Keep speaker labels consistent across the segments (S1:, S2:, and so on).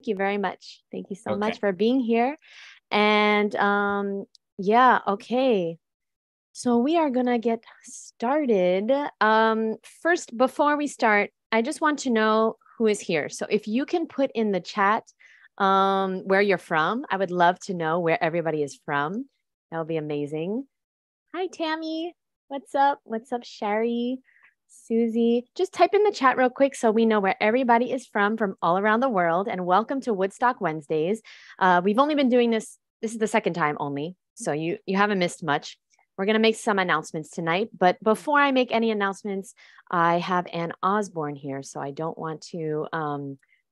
S1: you very much. Thank you so much
S2: Okay.
S1: for being here. And yeah, okay. So we are gonna get started. First, before we start, I just want to know who is here. So if you can put in the chat where you're from, I would love to know where everybody is from. That would be amazing. Hi, Tammy. What's up? What's up, Sherry? Susie, just type in the chat real quick so we know where everybody is from all around the world. And welcome to Woodstock Wednesdays. We've only been doing this. This is the second time only, so you haven't missed much. We're gonna make some announcements tonight, but before I make any announcements, I have Ann Osborne here, so I don't want to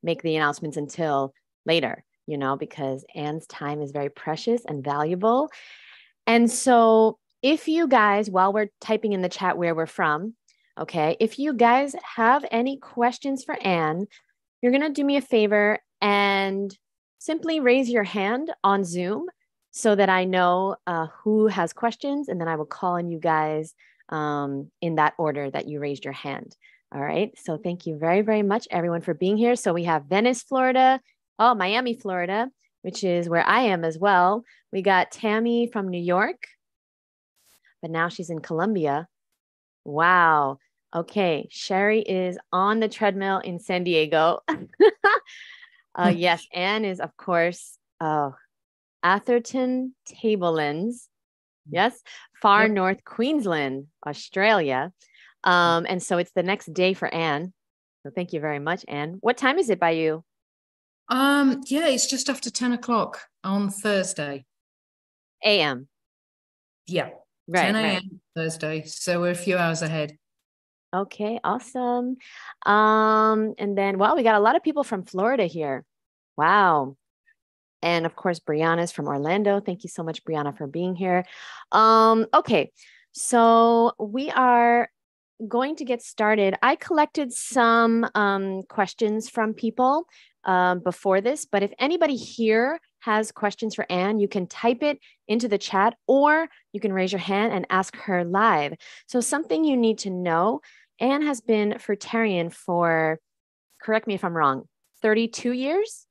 S1: make the announcements until later, because Anne's time is very precious and valuable. And so, if you guys, while we're typing in the chat where we're from, okay, if you guys have any questions for Anne, you're going to do me a favor and simply raise your hand on Zoom so that I know who has questions, and then I will call on you guys in that order that you raised your hand. All right. So thank you very, very much, everyone, for being here. So we have Venice, Florida, Miami, Florida, which is where I am as well. We got Tammy from New York, but now she's in Colombia. Wow. Okay. Sherry is on the treadmill in San Diego. Yes. Anne is, of course, Atherton Tablelands. Yes. Far
S2: Yep.
S1: North Queensland, Australia. And so it's the next day for Anne. So thank you very much, Anne. What time is it by you?
S2: Yeah, it's just after 10 o'clock on Thursday.
S1: AM.
S2: Yeah,
S1: Right,
S2: 10
S1: right.
S2: a.m. Thursday. So we're a few hours ahead.
S1: Okay, awesome. And then, well, we got a lot of people from Florida here. Wow. And of course, Brianna's from Orlando. Thank you so much, Brianna, for being here. Okay, so we are going to get started. I collected some questions from people before this, but if anybody here has questions for Anne, you can type it into the chat or you can raise your hand and ask her live. So, something you need to know, Anne has been fruitarian for, correct me if I'm wrong, 32 years?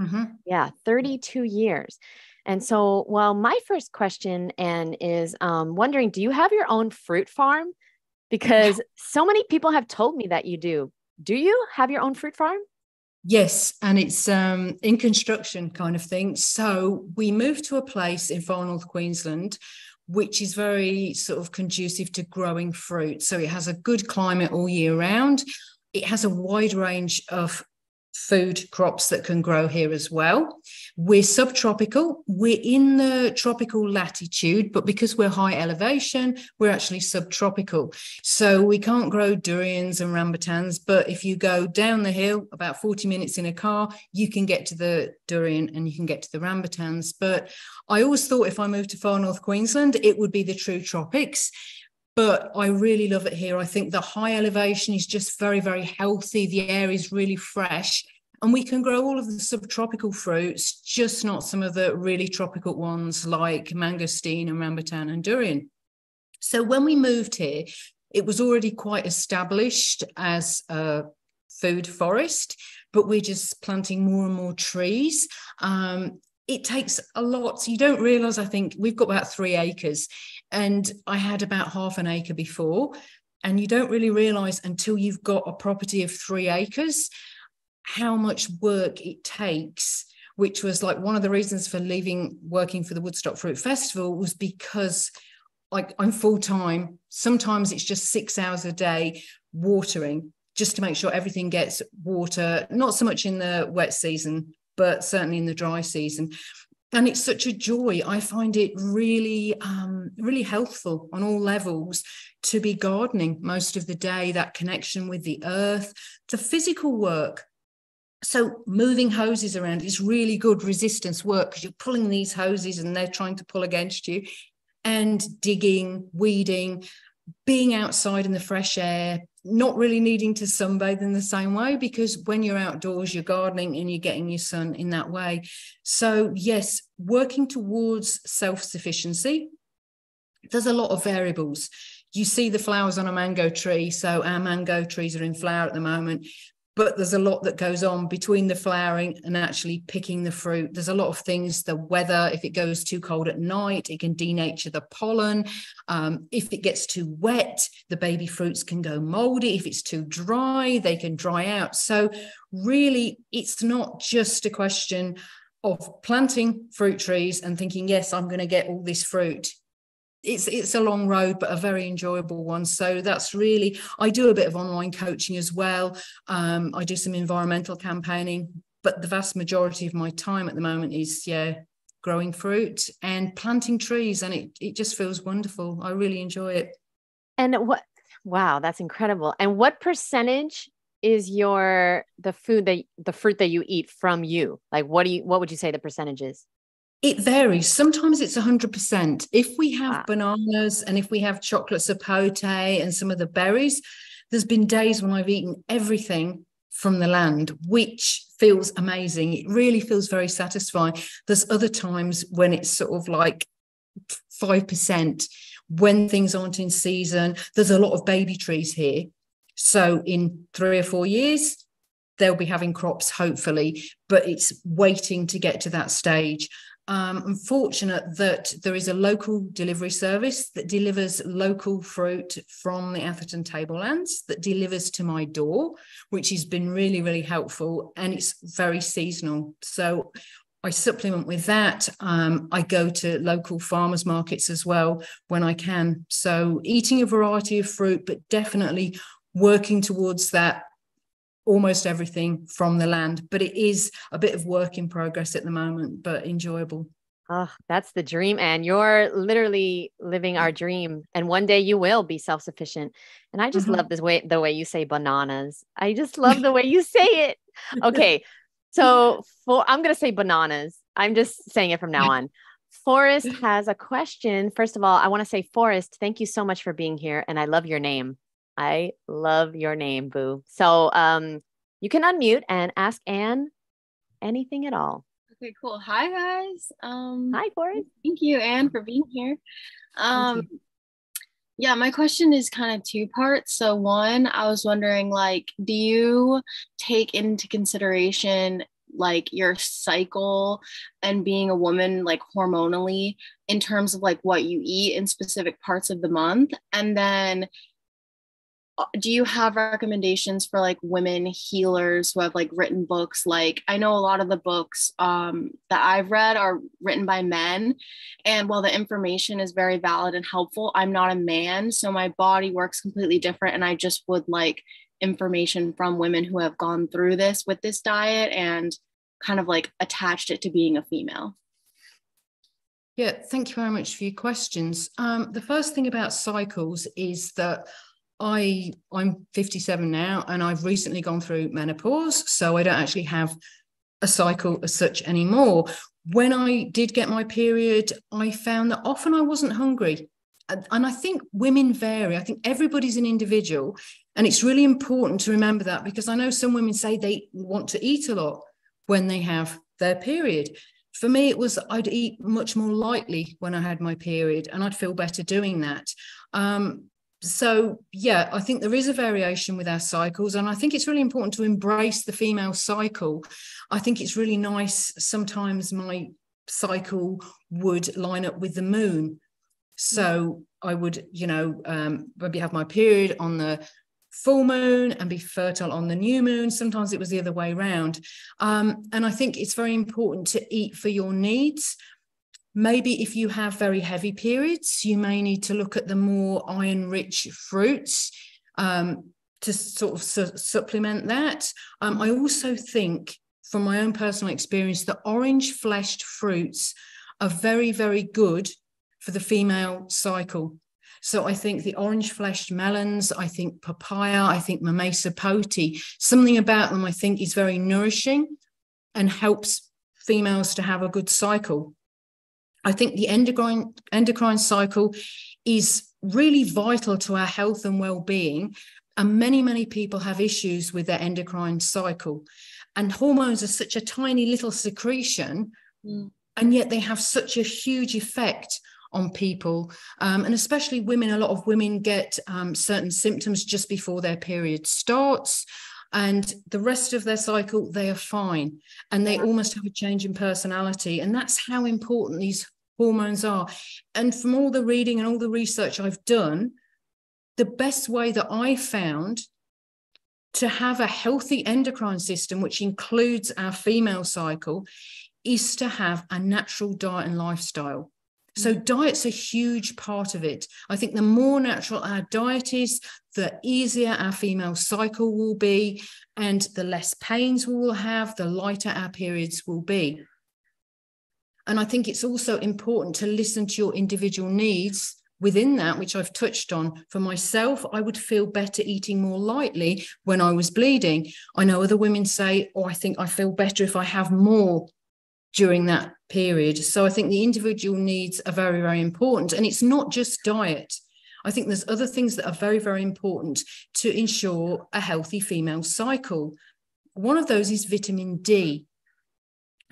S2: Mm-hmm.
S1: Yeah, 32 years. And so, well, my first question, Anne, is wondering, do you have your own fruit farm? Because so many people have told me that you do. Do you have your own fruit farm?
S2: Yes, and it's in construction kind of thing. So we moved to a place in far north Queensland, which is very sort of conducive to growing fruit. So it has a good climate all year round. It has a wide range of food crops that can grow here as well. We're subtropical. We're in the tropical latitude, but because we're high elevation, we're actually subtropical. So we can't grow durians and rambutans, but if you go down the hill about 40 minutes in a car, you can get to the durian and you can get to the rambutans. But I always thought if I moved to far north Queensland, it would be the true tropics. But I really love it here. I think the high elevation is just very, very healthy. The air is really fresh. And we can grow all of the subtropical fruits, just not some of the really tropical ones like mangosteen and rambutan and durian. So when we moved here, it was already quite established as a food forest, but we're just planting more and more trees. It takes a lot. So you don't realize, I think we've got about 3 acres and I had about half an acre before. And you don't really realize until you've got a property of 3 acres how much work it takes, which was like one of the reasons for leaving working for the Woodstock Fruit Festival was because I'm full time. Sometimes it's just 6 hours a day watering just to make sure everything gets water, not so much in the wet season, but certainly in the dry season. And it's such a joy. I find it really, really healthful on all levels to be gardening most of the day, that connection with the earth, the physical work. So moving hoses around is really good resistance work because you're pulling these hoses and they're trying to pull against you, and digging, weeding, being outside in the fresh air, not really needing to sunbathe in the same way because when you're outdoors, you're gardening and you're getting your sun in that way. So yes, working towards self-sufficiency. There's a lot of variables. You see the flowers on a mango tree. So our mango trees are in flower at the moment. but there's a lot that goes on between the flowering and actually picking the fruit. There's a lot of things, the weather, if it goes too cold at night, it can denature the pollen. If it gets too wet, the baby fruits can go moldy. If it's too dry, they can dry out. So really, it's not just a question of planting fruit trees and thinking, yes, I'm going to get all this fruit. It's a long road, but a very enjoyable one. So that's really, I do a bit of online coaching as well. I do some environmental campaigning, but the vast majority of my time at the moment is, growing fruit and planting trees. And it just feels wonderful. I really enjoy it.
S1: And wow, that's incredible. And what percentage is the fruit that you eat from you? Like, what would you say the percentage is?
S2: It varies. Sometimes it's 100%. If we have bananas and if we have chocolate sapote and some of the berries, there's been days when I've eaten everything from the land, which feels amazing. It really feels very satisfying. There's other times when it's sort of like 5%, when things aren't in season. There's a lot of baby trees here. So in 3 or 4 years, they'll be having crops, hopefully, but it's waiting to get to that stage. I'm fortunate that there is a local delivery service that delivers local fruit from the Atherton Tablelands that delivers to my door, which has been really, really helpful, and it's very seasonal. So I supplement with that. I go to local farmers markets as well when I can. So eating a variety of fruit, but definitely working towards that almost everything from the land, but it is a bit of work in progress at the moment, but enjoyable.
S1: Oh, that's the dream. And you're literally living our dream. And one day you will be self-sufficient. And I just love the way you say bananas. I just love the way you say it. Okay. So I'm going to say bananas. I'm just saying it from now on. Forrest has a question. First of all, I want to say, Forrest, thank you so much for being here. And I love your name. I love your name, Boo. So you can unmute and ask Anne anything at all.
S3: Okay, cool. Hi, guys.
S1: Hi, Forrest.
S3: Thank you, Anne, for being here. Yeah, my question is kind of two parts. So one, I was wondering, like, do you take into consideration like your cycle and being a woman, like hormonally, in terms of like what you eat in specific parts of the month? And then do you have recommendations for like women healers who have like written books? Like, I know a lot of the books that I've read are written by men, and while the information is very valid and helpful, I'm not a man, so my body works completely different, and I just would like information from women who have gone through this with this diet and kind of like attached it to being a female.
S2: Yeah, thank you very much for your questions. The first thing about cycles is that I'm 57 now, and I've recently gone through menopause, so I don't actually have a cycle as such anymore. When I did get my period, I found that often I wasn't hungry. And I think women vary. I think everybody's an individual, and it's really important to remember that, because I know some women say they want to eat a lot when they have their period. For me, it was I'd eat much more lightly when I had my period, and I'd feel better doing that. So, yeah, I think there is a variation with our cycles, and I think it's really important to embrace the female cycle. I think it's really nice. Sometimes my cycle would line up with the moon. So I would, maybe have my period on the full moon and be fertile on the new moon. Sometimes it was the other way around. And I think it's very important to eat for your needs. Maybe if you have very heavy periods, you may need to look at the more iron-rich fruits to sort of supplement that. I also think, from my own personal experience, that orange-fleshed fruits are very, very good for the female cycle. So I think the orange-fleshed melons, I think papaya, I think mamey sapote, something about them I think is very nourishing and helps females to have a good cycle. I think the endocrine cycle is really vital to our health and well-being. And many, many people have issues with their endocrine cycle. And hormones are such a tiny little secretion, and yet they have such a huge effect on people. And especially women, a lot of women get certain symptoms just before their period starts. and the rest of their cycle, they are fine. And they almost have a change in personality. And that's how important these hormones are. And from all the reading and all the research I've done, the best way that I found to have a healthy endocrine system, which includes our female cycle, is to have a natural diet and lifestyle. So diet's a huge part of it. I think the more natural our diet is, the easier our female cycle will be, and the less pains we will have, the lighter our periods will be. And I think it's also important to listen to your individual needs within that, which I've touched on. For myself, I would feel better eating more lightly when I was bleeding. I know other women say, oh, I think I feel better if I have more during that period. So I think the individual needs are very, very important. And it's not just diet. I think there's other things that are very, very important to ensure a healthy female cycle. One of those is vitamin D.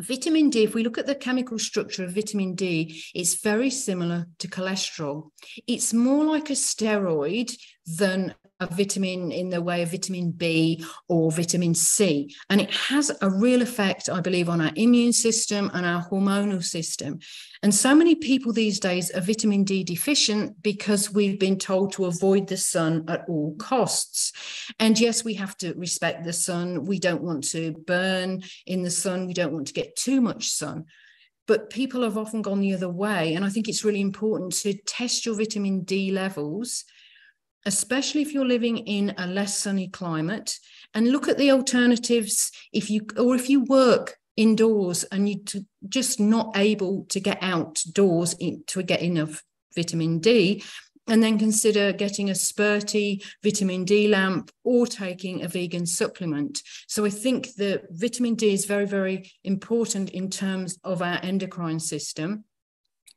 S2: Vitamin D, if we look at the chemical structure of vitamin D, it's very similar to cholesterol. It's more like a steroid than a vitamin in the way of vitamin B or vitamin C. And it has a real effect, I believe, on our immune system and our hormonal system. And so many people these days are vitamin D deficient because we've been told to avoid the sun at all costs. And yes, we have to respect the sun. We don't want to burn in the sun. We don't want to get too much sun. But people have often gone the other way. And I think it's really important to test your vitamin D levels, especially if you're living in a less sunny climate, and look at the alternatives if you work indoors and you're just not able to get outdoors to get enough vitamin D, and then consider getting a Sperti vitamin D lamp or taking a vegan supplement. So I think that vitamin D is very, very important in terms of our endocrine system.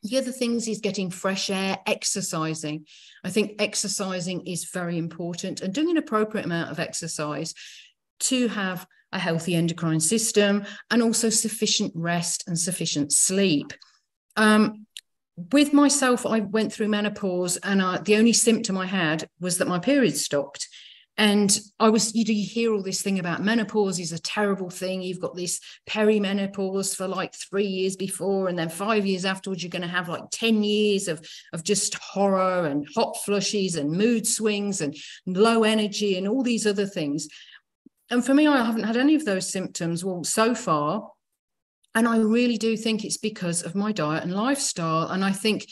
S2: The other things is getting fresh air, exercising. I think exercising is very important, and doing an appropriate amount of exercise to have a healthy endocrine system, and also sufficient rest and sufficient sleep. With myself, I went through menopause, and the only symptom I had was that my period stopped. And you hear all this thing about menopause is a terrible thing. You've got this perimenopause for like 3 years before, and then 5 years afterwards, you're going to have like 10 years of just horror and hot flushes and mood swings and low energy and all these other things. And for me, I haven't had any of those symptoms, well, so far. And I really do think it's because of my diet and lifestyle. And I think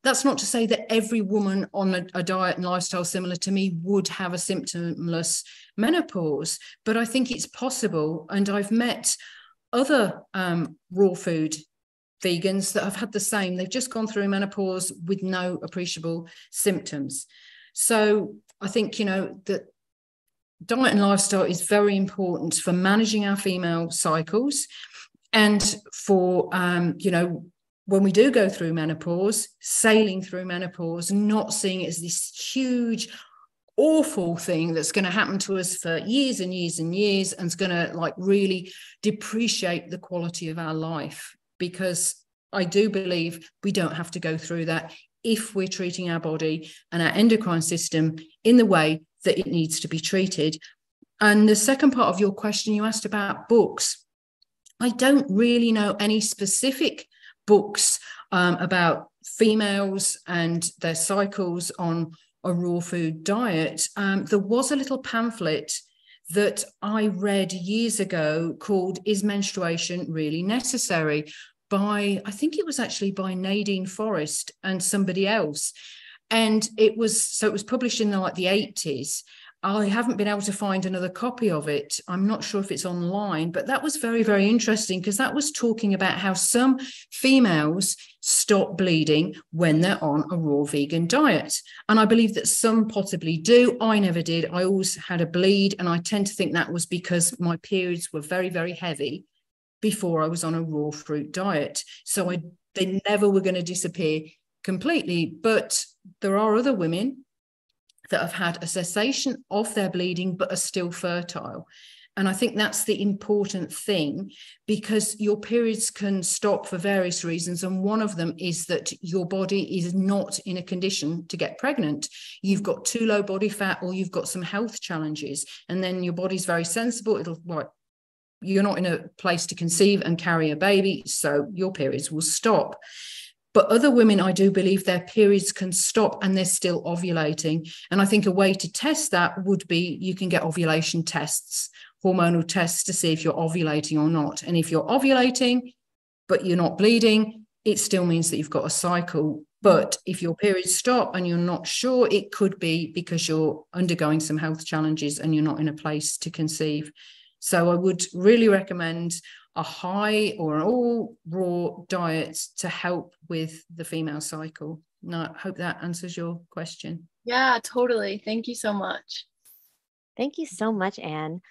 S2: that's not to say that every woman on a diet and lifestyle similar to me would have a symptomless menopause, but I think it's possible. And I've met other raw food vegans that have had the same. They've just gone through menopause with no appreciable symptoms. So I think, that diet and lifestyle is very important for managing our female cycles, and for, when we do go through menopause, sailing through menopause, not seeing it as this huge, awful thing that's going to happen to us for years and years and years, and it's going to really depreciate the quality of our life. Because I do believe we don't have to go through that if we're treating our body and our endocrine system in the way that it needs to be treated. And the second part of your question, you asked about books. I don't really know any specific books about females and their cycles on a raw food diet. There was a little pamphlet that I read years ago called "Is Menstruation Really Necessary?" I think it was actually by Nadine Forrest and somebody else. And it was published in the 80s. I haven't been able to find another copy of it. I'm not sure if it's online, but that was very, very interesting, because that was talking about how some females stop bleeding when they're on a raw vegan diet. And I believe that some possibly do. I never did. I always had a bleed, and I tend to think that was because my periods were very, very heavy before I was on a raw fruit diet. So they never were going to disappear completely. But there are other women that have had a cessation of their bleeding but are still fertile. And I think that's the important thing, because your periods can stop for various reasons. And one of them is that your body is not in a condition to get pregnant. You've got too low body fat, or you've got some health challenges. And then your body's very sensible. You're not in a place to conceive and carry a baby, so your periods will stop. But other women, I do believe their periods can stop and they're still ovulating. And I think a way to test that would be, you can get ovulation tests, hormonal tests, to see if you're ovulating or not. And if you're ovulating, but you're not bleeding, it still means that you've got a cycle. But if your periods stop and you're not sure, it could be because you're undergoing some health challenges and you're not in a place to conceive. So I would really recommend a high or an all raw diet to help with the female cycle. And I hope that answers your question.
S3: Yeah, totally. Thank you so much.
S1: Thank you so much, Anne.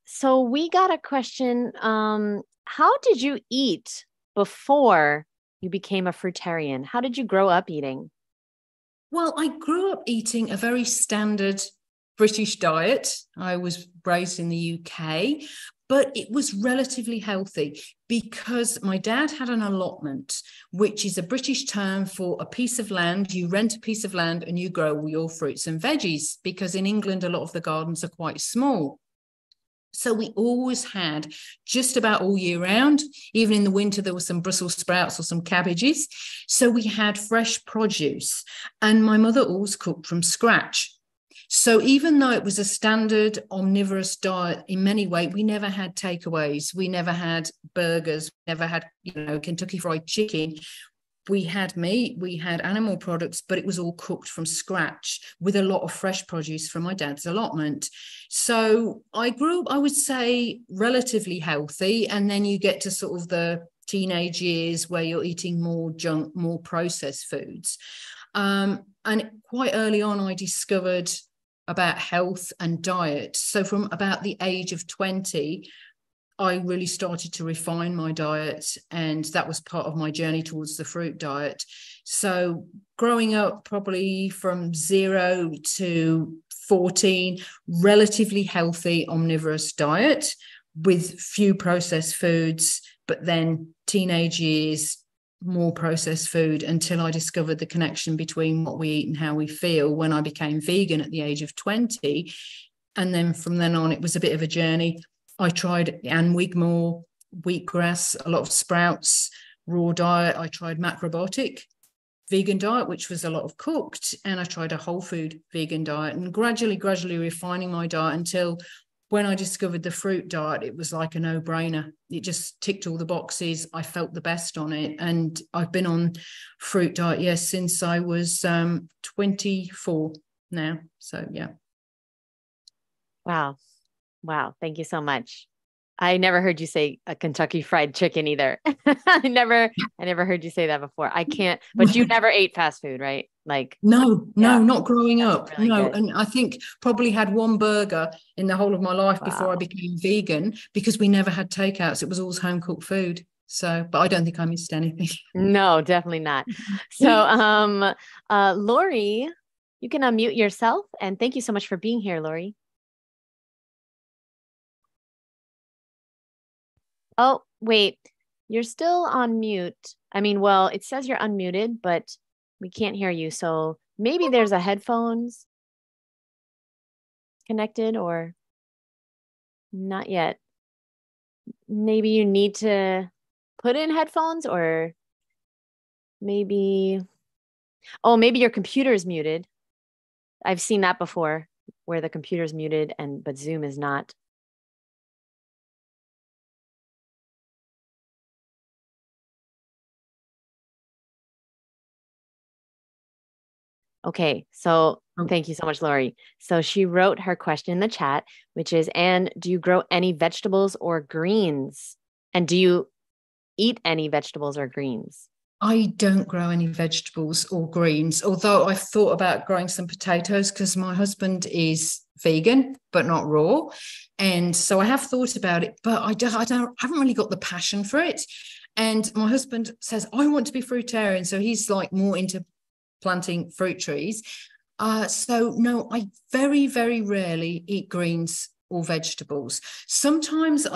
S1: So we got a question. How did you eat before you became a fruitarian? How did you grow up eating?
S2: Well, I grew up eating a very standard British diet. I was raised in the UK, but it was relatively healthy because my dad had an allotment, which is a British term for a piece of land. You rent a piece of land and you grow all your fruits and veggies, because in England, a lot of the gardens are quite small. So we always had, just about all year round, even in the winter, there were some Brussels sprouts or some cabbages. So we had fresh produce, and my mother always cooked from scratch. So even though it was a standard omnivorous diet in many ways, we never had takeaways. We never had burgers, never had, Kentucky Fried Chicken. We had meat, we had animal products, but it was all cooked from scratch with a lot of fresh produce from my dad's allotment. So I grew up, I would say, relatively healthy. And then you get to sort of the teenage years where you're eating more junk, more processed foods. And quite early on, I discovered about health and diet. So from about the age of 20, I really started to refine my diet, and that was part of my journey towards the fruit diet. So growing up, probably from 0 to 14, relatively healthy omnivorous diet with few processed foods, but then teenage years, more processed food, until I discovered the connection between what we eat and how we feel when I became vegan at the age of 20. And then from then on, it was a bit of a journey. I tried Anne Wigmore, wheatgrass, a lot of sprouts, raw diet. I tried macrobiotic vegan diet, which was a lot of cooked, and I tried a whole food vegan diet, and gradually refining my diet until when I discovered the fruit diet, it was like a no-brainer. It just ticked all the boxes. I felt the best on it. And I've been on fruit diet, yes, since I was 24 now. So, yeah.
S1: Wow. Thank you so much. I never heard you say a Kentucky Fried Chicken either. I never heard you say that before. I can't, but you never ate fast food, right? Like,
S2: no, not growing up.
S1: Really
S2: no.
S1: Good.
S2: And I think probably had one burger in the whole of my life before I became vegan, because we never had takeouts. It was always home cooked food. So, but I don't think I missed anything.
S1: No, definitely not. So, Lori, you can unmute yourself, and thank you so much for being here, Lori. Oh, wait, you're still on mute. I mean, well, it says you're unmuted, but we can't hear you. So maybe there's a headphones connected, or not yet. Maybe you need to put in headphones, or maybe your computer is muted. I've seen that before, where the computer's muted but Zoom is not. Okay, so thank you so much, Lori. So she wrote her question in the chat, which is, Anne, do you grow any vegetables or greens? And do you eat any vegetables or greens?
S2: I don't grow any vegetables or greens, although I've thought about growing some potatoes, because my husband is vegan, but not raw. And so I have thought about it, but I haven't really got the passion for it. And my husband says, I want to be fruitarian. So he's like more into planting fruit trees. So no, I very, very rarely eat greens or vegetables. Sometimes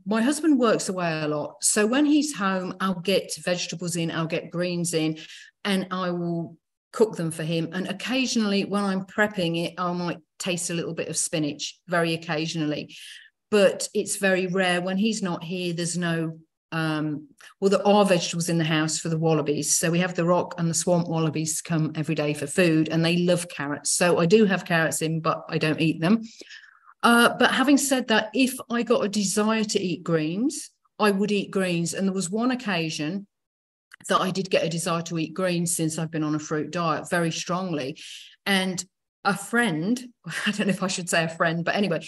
S2: my husband works away a lot. So when he's home, I'll get vegetables in, I'll get greens in, and I will cook them for him. And occasionally when I'm prepping it, I might taste a little bit of spinach, very occasionally. But it's very rare. When he's not here, there's no well, there are vegetables in the house for the wallabies. So we have the rock and the swamp wallabies come every day for food, and they love carrots. So I do have carrots in, but I don't eat them. But having said that, if I got a desire to eat greens, I would eat greens. And there was one occasion that I did get a desire to eat greens since I've been on a fruit diet very strongly. And a friend, I don't know if I should say a friend, but anyway,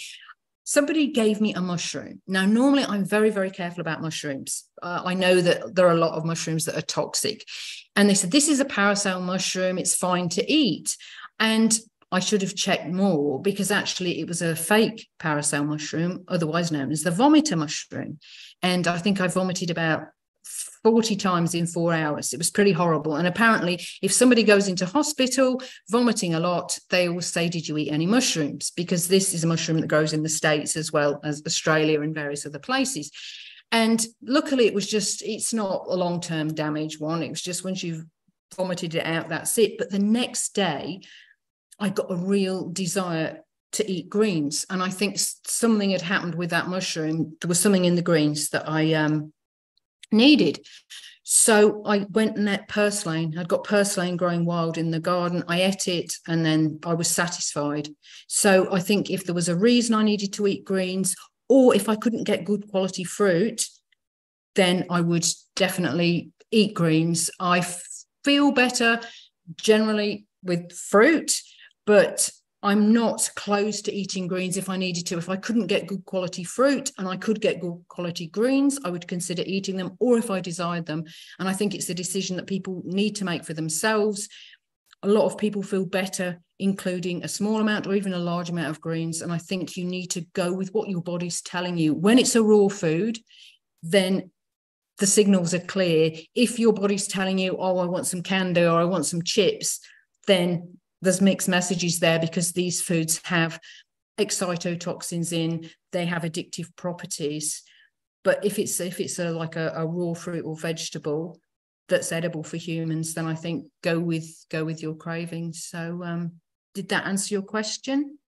S2: somebody gave me a mushroom. Now, normally I'm very, very careful about mushrooms. I know that there are a lot of mushrooms that are toxic. And they said, this is a parasol mushroom. It's fine to eat. And I should have checked more, because actually it was a fake parasol mushroom, otherwise known as the vomiter mushroom. And I think I vomited about 40 times in 4 hours. It was pretty horrible. And apparently, if somebody goes into hospital vomiting a lot, they will say, did you eat any mushrooms? Because this is a mushroom that grows in the States as well as Australia and various other places. And luckily, it's not a long-term damage one. It was just once you've vomited it out, that's it. But the next day, I got a real desire to eat greens. And I think something had happened with that mushroom. There was something in the greens that I needed. So I went and ate purslane. I'd got purslane growing wild in the garden. I ate it, and then I was satisfied. So I think if there was a reason I needed to eat greens, or if I couldn't get good quality fruit, then I would definitely eat greens. I feel better generally with fruit, but I'm not close to eating greens if I needed to. If I couldn't get good quality fruit and I could get good quality greens, I would consider eating them, or if I desired them. And I think it's a decision that people need to make for themselves. A lot of people feel better including a small amount or even a large amount of greens. And I think you need to go with what your body's telling you. When it's a raw food, then the signals are clear. If your body's telling you, oh, I want some candy or I want some chips, then there's mixed messages there, because these foods have excitotoxins in, they have addictive properties. But if it's like a raw fruit or vegetable that's edible for humans, then I think go with your cravings. So did that answer your question?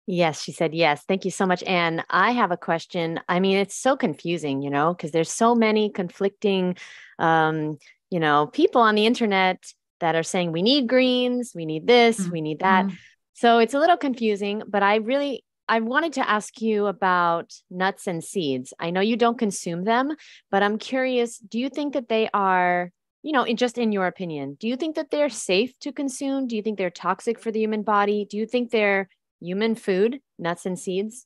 S1: Yes, she said yes. Thank you so much, Anne. I have a question. I mean, it's so confusing, because there's so many conflicting, people on the internet that are saying we need greens, we need this, we need that. So it's a little confusing, but I wanted to ask you about nuts and seeds. I know you don't consume them, but I'm curious, do you think that they are, just in your opinion, do you think that they're safe to consume? Do you think they're toxic for the human body? Do you think they're human food, nuts and seeds?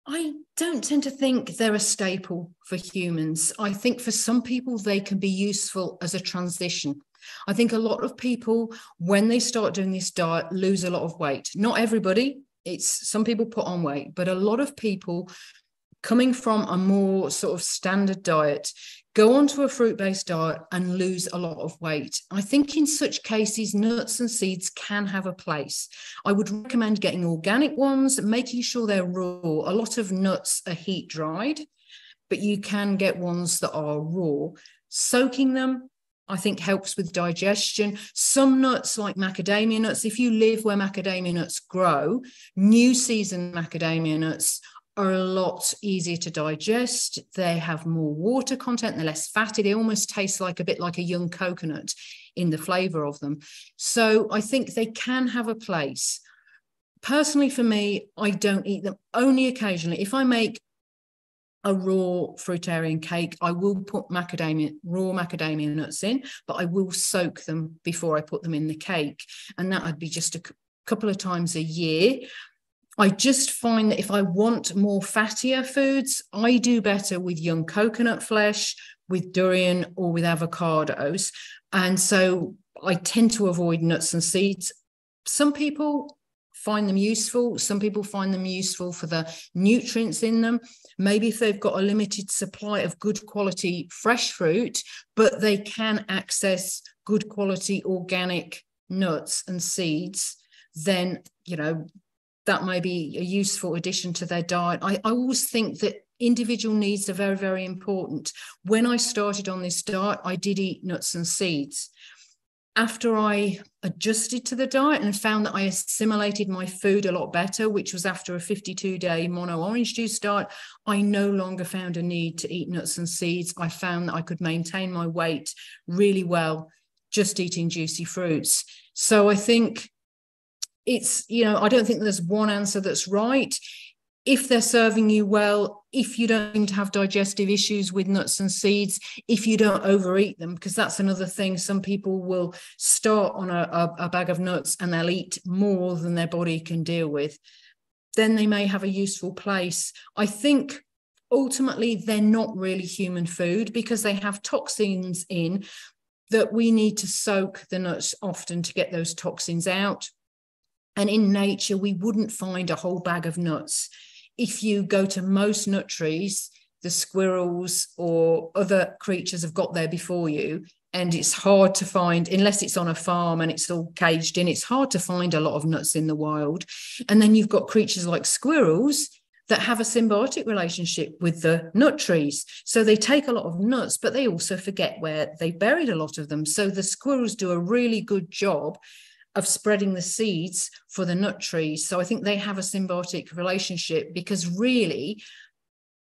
S2: I don't tend to think they're a staple for humans. I think for some people, they can be useful as a transition. I think a lot of people, when they start doing this diet, lose a lot of weight. Not everybody. Some people put on weight, but a lot of people coming from a more sort of standard diet go onto a fruit-based diet and lose a lot of weight. I think in such cases, nuts and seeds can have a place. I would recommend getting organic ones, making sure they're raw. A lot of nuts are heat dried, but you can get ones that are raw. Soaking them, I think, helps with digestion. Some nuts, like macadamia nuts, if you live where macadamia nuts grow, new season macadamia nuts are a lot easier to digest. They have more water content. They're less fatty. They almost taste a bit like a young coconut in the flavor of them. So I think they can have a place. Personally, for me, I don't eat them, only occasionally. If I make a raw fruitarian cake, I will put raw macadamia nuts in, but I will soak them before I put them in the cake. And that would be just a couple of times a year. I just find that if I want more fattier foods, I do better with young coconut flesh, with durian, or with avocados. And so I tend to avoid nuts and seeds. Some people find them useful. Some people find them useful for the nutrients in them. Maybe if they've got a limited supply of good quality fresh fruit, but they can access good quality organic nuts and seeds, then, that may be a useful addition to their diet. I always think that individual needs are very, very important. When I started on this diet, I did eat nuts and seeds. After I adjusted to the diet and found that I assimilated my food a lot better, which was after a 52-day mono orange juice diet, I no longer found a need to eat nuts and seeds. I found that I could maintain my weight really well just eating juicy fruits. So I think it's, I don't think there's one answer that's right. If they're serving you well, if you don't seem to have digestive issues with nuts and seeds, if you don't overeat them, because that's another thing. Some people will start on a bag of nuts and they'll eat more than their body can deal with. Then they may have a useful place. I think ultimately they're not really human food because they have toxins in that we need to soak the nuts often to get those toxins out. And in nature, we wouldn't find a whole bag of nuts. If you go to most nut trees, the squirrels or other creatures have got there before you, and it's hard to find, unless it's on a farm and it's all caged in, it's hard to find a lot of nuts in the wild. And then you've got creatures like squirrels that have a symbiotic relationship with the nut trees. So they take a lot of nuts, but they also forget where they buried a lot of them. So the squirrels do a really good job of spreading the seeds for the nut trees. So I think they have a symbiotic relationship, because really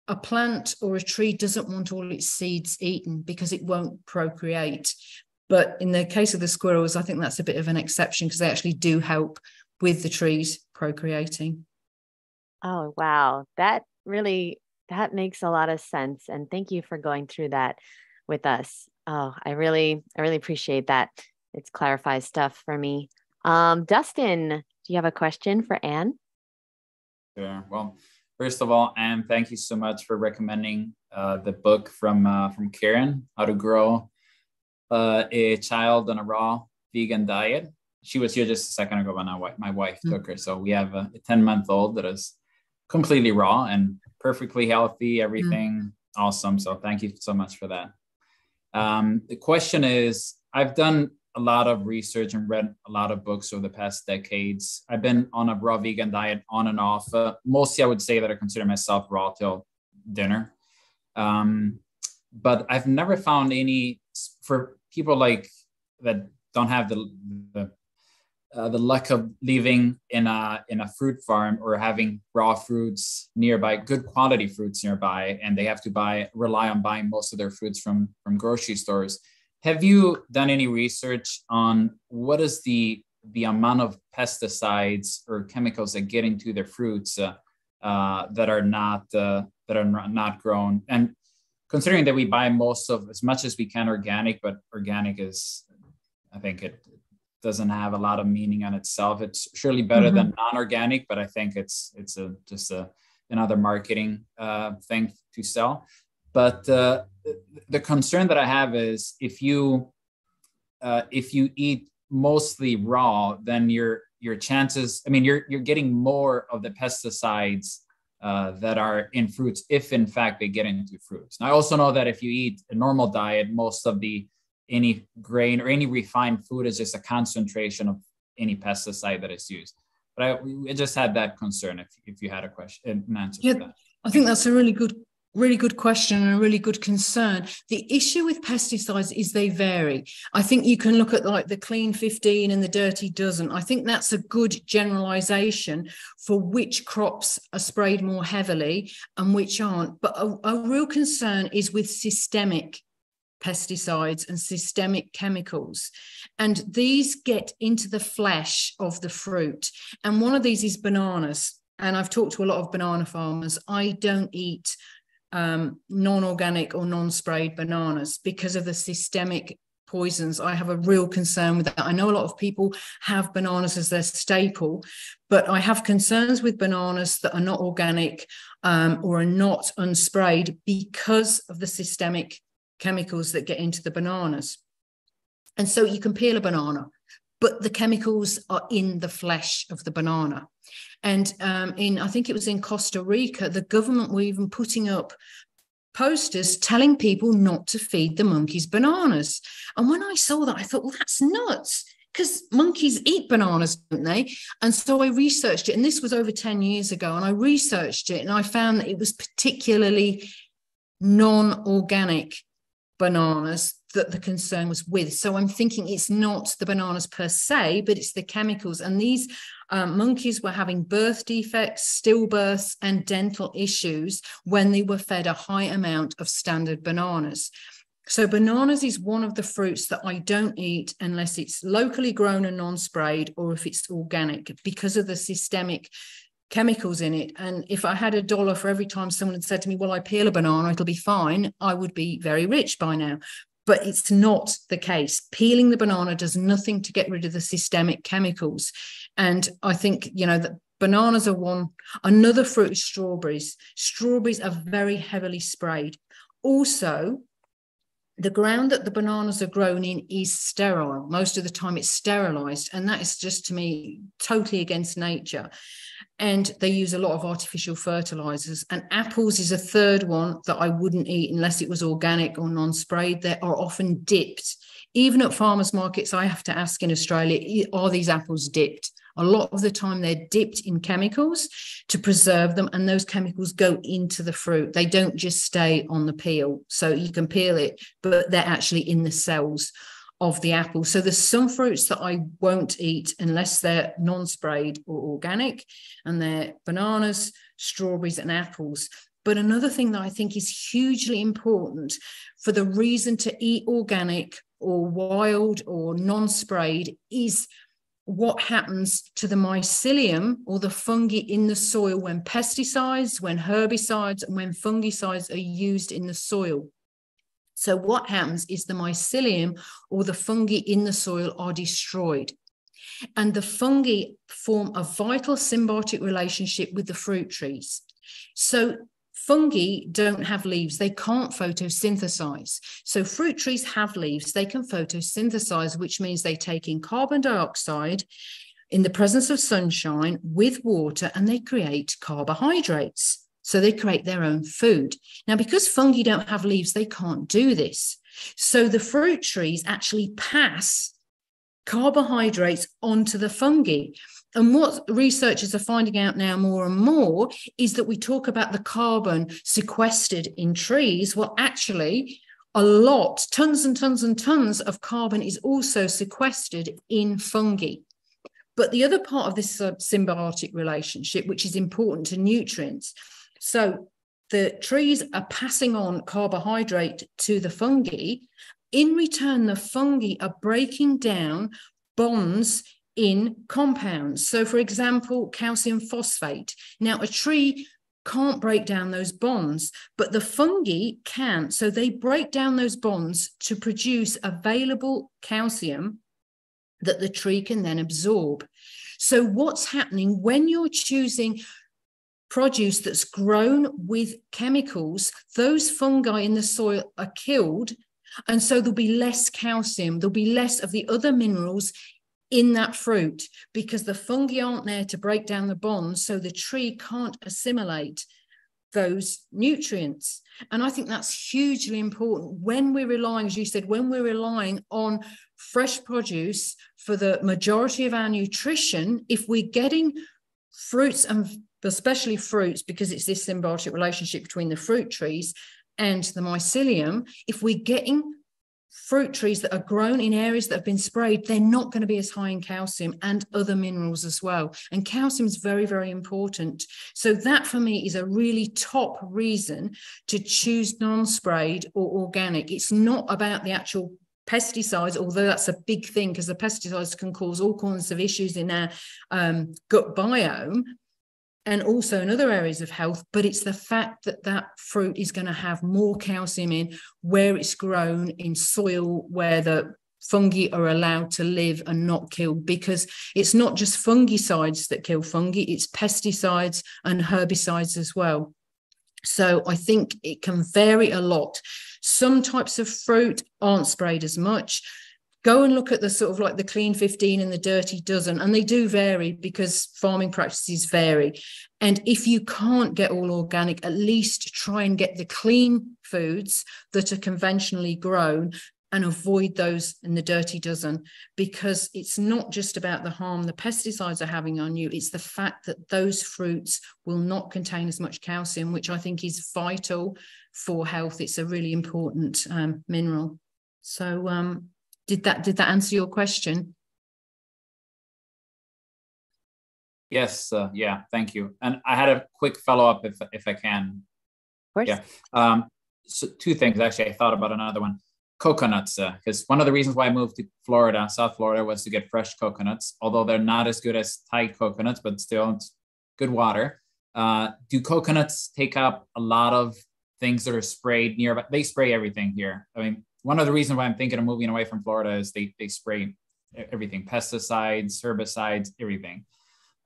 S2: a plant or a tree doesn't want all its seeds eaten because it won't procreate. But in the case of the squirrels, I think that's a bit of an exception because they actually do help with the trees procreating.
S1: Oh, wow. That makes a lot of sense. And thank you for going through that with us. Oh, I really appreciate that. It clarifies stuff for me. Dustin, do you have a question for Anne?
S4: Sure. Well, first of all, Anne, thank you so much for recommending the book from Karen, How to Grow a Child on a Raw Vegan Diet. She was here just a second ago when my wife took her. So we have a 10-month-old that is completely raw and perfectly healthy, everything awesome. So thank you so much for that. The question is, I've done a lot of research and read a lot of books over the past decades. I've been on a raw vegan diet on and off. Mostly I would say that I consider myself raw till dinner. But I've never found any, for people like that don't have the luck of living in a fruit farm or having raw fruits nearby, good quality fruits nearby, and they have to rely on buying most of their fruits from grocery stores. Have you done any research on what is the amount of pesticides or chemicals that get into their fruits that are not grown? And considering that we buy most of, as much as we can, organic, but organic is, I think it doesn't have a lot of meaning on itself. It's surely better than non-organic, but I think it's just another marketing thing to sell. But the concern that I have is if you eat mostly raw, then your chances, you're getting more of the pesticides that are in fruits, if in fact they get into fruits. And I also know that if you eat a normal diet, most of any grain or any refined food is just a concentration of any pesticide that is used. But I just had that concern if you had a question, an answer to that.
S2: I think that's a really good question and a really good concern. The issue with pesticides is they vary. I think you can look at like the clean 15 and the dirty dozen. I think that's a good generalization for which crops are sprayed more heavily and which aren't. But a real concern is with systemic pesticides and systemic chemicals. And these get into the flesh of the fruit. And one of these is bananas. And I've talked to a lot of banana farmers. I don't eat non-organic or non-sprayed bananas because of the systemic poisons. I have a real concern with that. I know a lot of people have bananas as their staple, but I have concerns with bananas that are not organic or are not unsprayed because of the systemic chemicals that get into the bananas. And so you can peel a banana, but the chemicals are in the flesh of the banana. And I think it was in Costa Rica, the government were even putting up posters telling people not to feed the monkeys bananas. And when I saw that, I thought, well, that's nuts. because monkeys eat bananas, don't they? And so I researched it, and this was over 10 years ago, and I researched it, and I found that it was particularly non-organic bananas that the concern was with. So I'm thinking it's not the bananas per se, but it's the chemicals. And these monkeys were having birth defects, stillbirths, and dental issues when they were fed a high amount of standard bananas. So bananas is one of the fruits that I don't eat unless it's locally grown and non-sprayed, or if it's organic, because of the systemic chemicals in it. And if I had $1 for every time someone had said to me, well, I peel a banana, it'll be fine, I would be very rich by now. But it's not the case. Peeling the banana does nothing to get rid of the systemic chemicals. And I think, that bananas are one. Another fruit is strawberries. Strawberries are very heavily sprayed. Also, the ground that the bananas are grown in is sterile. Most of the time it's sterilized. And that is just, to me, totally against nature. And they use a lot of artificial fertilizers. And apples is a third one that I wouldn't eat unless it was organic or non-sprayed. They are often dipped. Even at farmers markets, I have to ask in Australia, are these apples dipped? A lot of the time they're dipped in chemicals to preserve them, and those chemicals go into the fruit. They don't just stay on the peel. So you can peel it, but they're actually in the cells of the apple. So there's some fruits that I won't eat unless they're non-sprayed or organic, and they're bananas, strawberries, and apples. But another thing that I think is hugely important for the reason to eat organic or wild or non-sprayed is what happens to the mycelium or the fungi in the soil when pesticides, when herbicides, and when fungicides are used in the soil. So what happens is the mycelium or the fungi in the soil are destroyed. And the fungi form a vital symbiotic relationship with the fruit trees. So fungi don't have leaves. They can't photosynthesize. So fruit trees have leaves. They can photosynthesize, which means they take in carbon dioxide in the presence of sunshine with water, and they create carbohydrates. So they create their own food. Now, because fungi don't have leaves, they can't do this. So the fruit trees actually pass carbohydrates onto the fungi. And what researchers are finding out now more and more is that we talk about the carbon sequestered in trees. Well, actually, a lot, tons and tons and tons of carbon is also sequestered in fungi. But the other part of this symbiotic relationship, which is important to nutrients, so the trees are passing on carbohydrate to the fungi. In return, the fungi are breaking down bonds in compounds. So, for example, calcium phosphate. Now, a tree can't break down those bonds, but the fungi can. So they break down those bonds to produce available calcium that the tree can then absorb. So what's happening when you're choosing produce that's grown with chemicals, those fungi in the soil are killed, and so there'll be less calcium, there'll be less of the other minerals in that fruit because the fungi aren't there to break down the bonds, so the tree can't assimilate those nutrients. And I think that's hugely important when we're relying, as you said, when we're relying on fresh produce for the majority of our nutrition. If we're getting fruits, and especially fruits, because it's this symbiotic relationship between the fruit trees and the mycelium, if we're getting fruit trees that are grown in areas that have been sprayed, they're not going to be as high in calcium and other minerals as well. And calcium is very, very important. So that for me is a really top reason to choose non-sprayed or organic. It's not about the actual pesticides, although that's a big thing because the pesticides can cause all kinds of issues in our gut biome and also in other areas of health, but it's the fact that that fruit is going to have more calcium in where it's grown in soil where the fungi are allowed to live and not killed, because it's not just fungicides that kill fungi, it's pesticides and herbicides as well. So I think it can vary a lot. Some types of fruit aren't sprayed as much. Go and look at the sort of like the clean 15 and the dirty dozen, and they do vary because farming practices vary. And if you can't get all organic, at least try and get the clean foods that are conventionally grown, and avoid those in the dirty dozen, because it's not just about the harm the pesticides are having on you. It's the fact that those fruits will not contain as much calcium, which I think is vital for health. It's a really important mineral. So did that answer your question?
S4: Yes. Yeah. Thank you. And I had a quick follow-up if I can.
S1: Of course.
S4: Yeah. So two things, actually. I thought about another one. Coconuts, because one of the reasons why I moved to Florida, South Florida, was to get fresh coconuts, although they're not as good as Thai coconuts, but still it's good water. Do coconuts take up a lot of things that are sprayed nearby? They spray everything here. I mean, one of the reasons why I'm thinking of moving away from Florida is they spray everything, pesticides, herbicides, everything.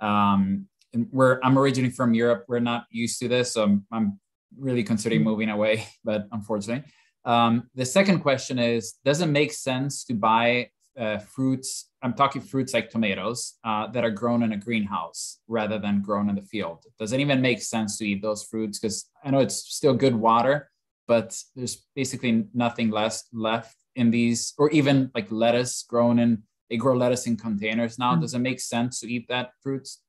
S4: And I'm originally from Europe. We're not used to this, so I'm really considering moving away, but unfortunately. The second question is, does it make sense to buy fruits? I'm talking fruits like tomatoes that are grown in a greenhouse rather than grown in the field. Does it even make sense to eat those fruits? Because I know it's still good water, but there's basically nothing left in these, or even like lettuce they grow lettuce in containers now. Does it make sense to eat that fruits?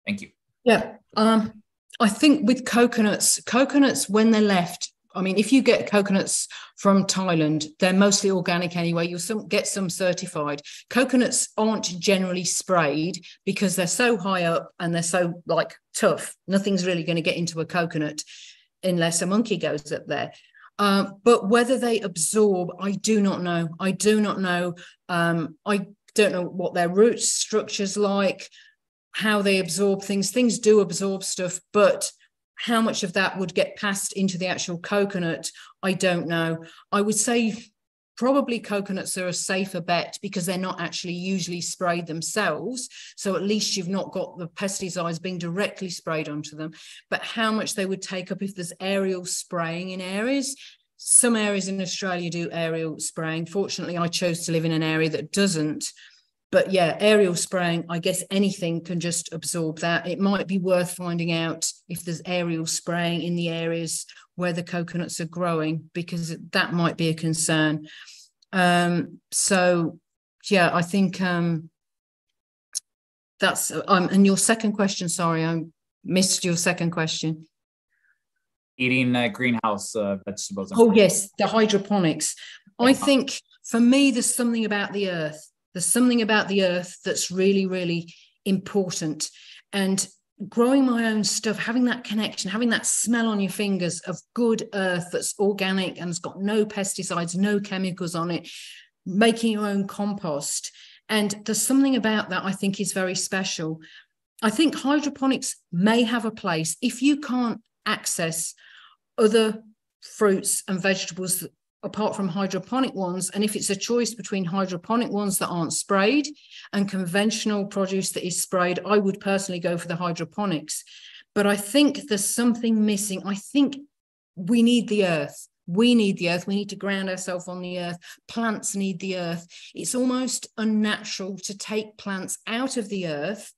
S4: Thank you.
S2: Yeah. I think with coconuts, when they're left, I mean, if you get coconuts from Thailand, they're mostly organic anyway. You'll get some certified. Coconuts aren't generally sprayed because they're so high up and they're so like tough. Nothing's really going to get into a coconut unless a monkey goes up there. But whether they absorb, I do not know. I don't know what their root structure's like, how they absorb things. Things do absorb stuff, but how much of that would get passed into the actual coconut, I don't know. I would say probably coconuts are a safer bet because they're not actually usually sprayed themselves. So at least you've not got the pesticides being directly sprayed onto them. But how much they would take up if there's aerial spraying in areas. Some areas in Australia do aerial spraying. Fortunately, I chose to live in an area that doesn't. But yeah, aerial spraying, I guess anything can just absorb that. It might be worth finding out if there's aerial spraying in the areas where the coconuts are growing, because that might be a concern. So yeah, I think that's, and your second question, sorry, I missed your second question.
S4: Eating greenhouse vegetables.
S2: Oh yes, the hydroponics. I think for me, there's something about the earth. There's something about the earth that's really, really important. And growing my own stuff, having that connection, having that smell on your fingers of good earth that's organic and has got no pesticides, no chemicals on it, making your own compost. And there's something about that I think is very special. I think hydroponics may have a place if you can't access other fruits and vegetables apart from hydroponic ones. And if it's a choice between hydroponic ones that aren't sprayed and conventional produce that is sprayed, I would personally go for the hydroponics. But I think there's something missing. I think we need the earth. We need the earth. We need to ground ourselves on the earth. Plants need the earth. It's almost unnatural to take plants out of the earth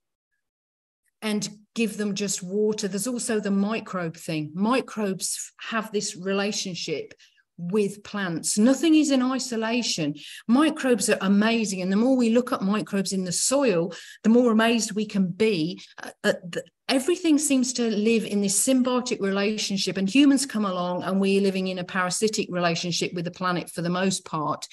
S2: and give them just water. There's also the microbe thing. Microbes have this relationship with plants. Nothing is in isolation. Microbes are amazing. And the more we look at microbes in the soil, the more amazed we can be. Everything seems to live in this symbiotic relationship, and humans come along and we're living in a parasitic relationship with the planet for the most part.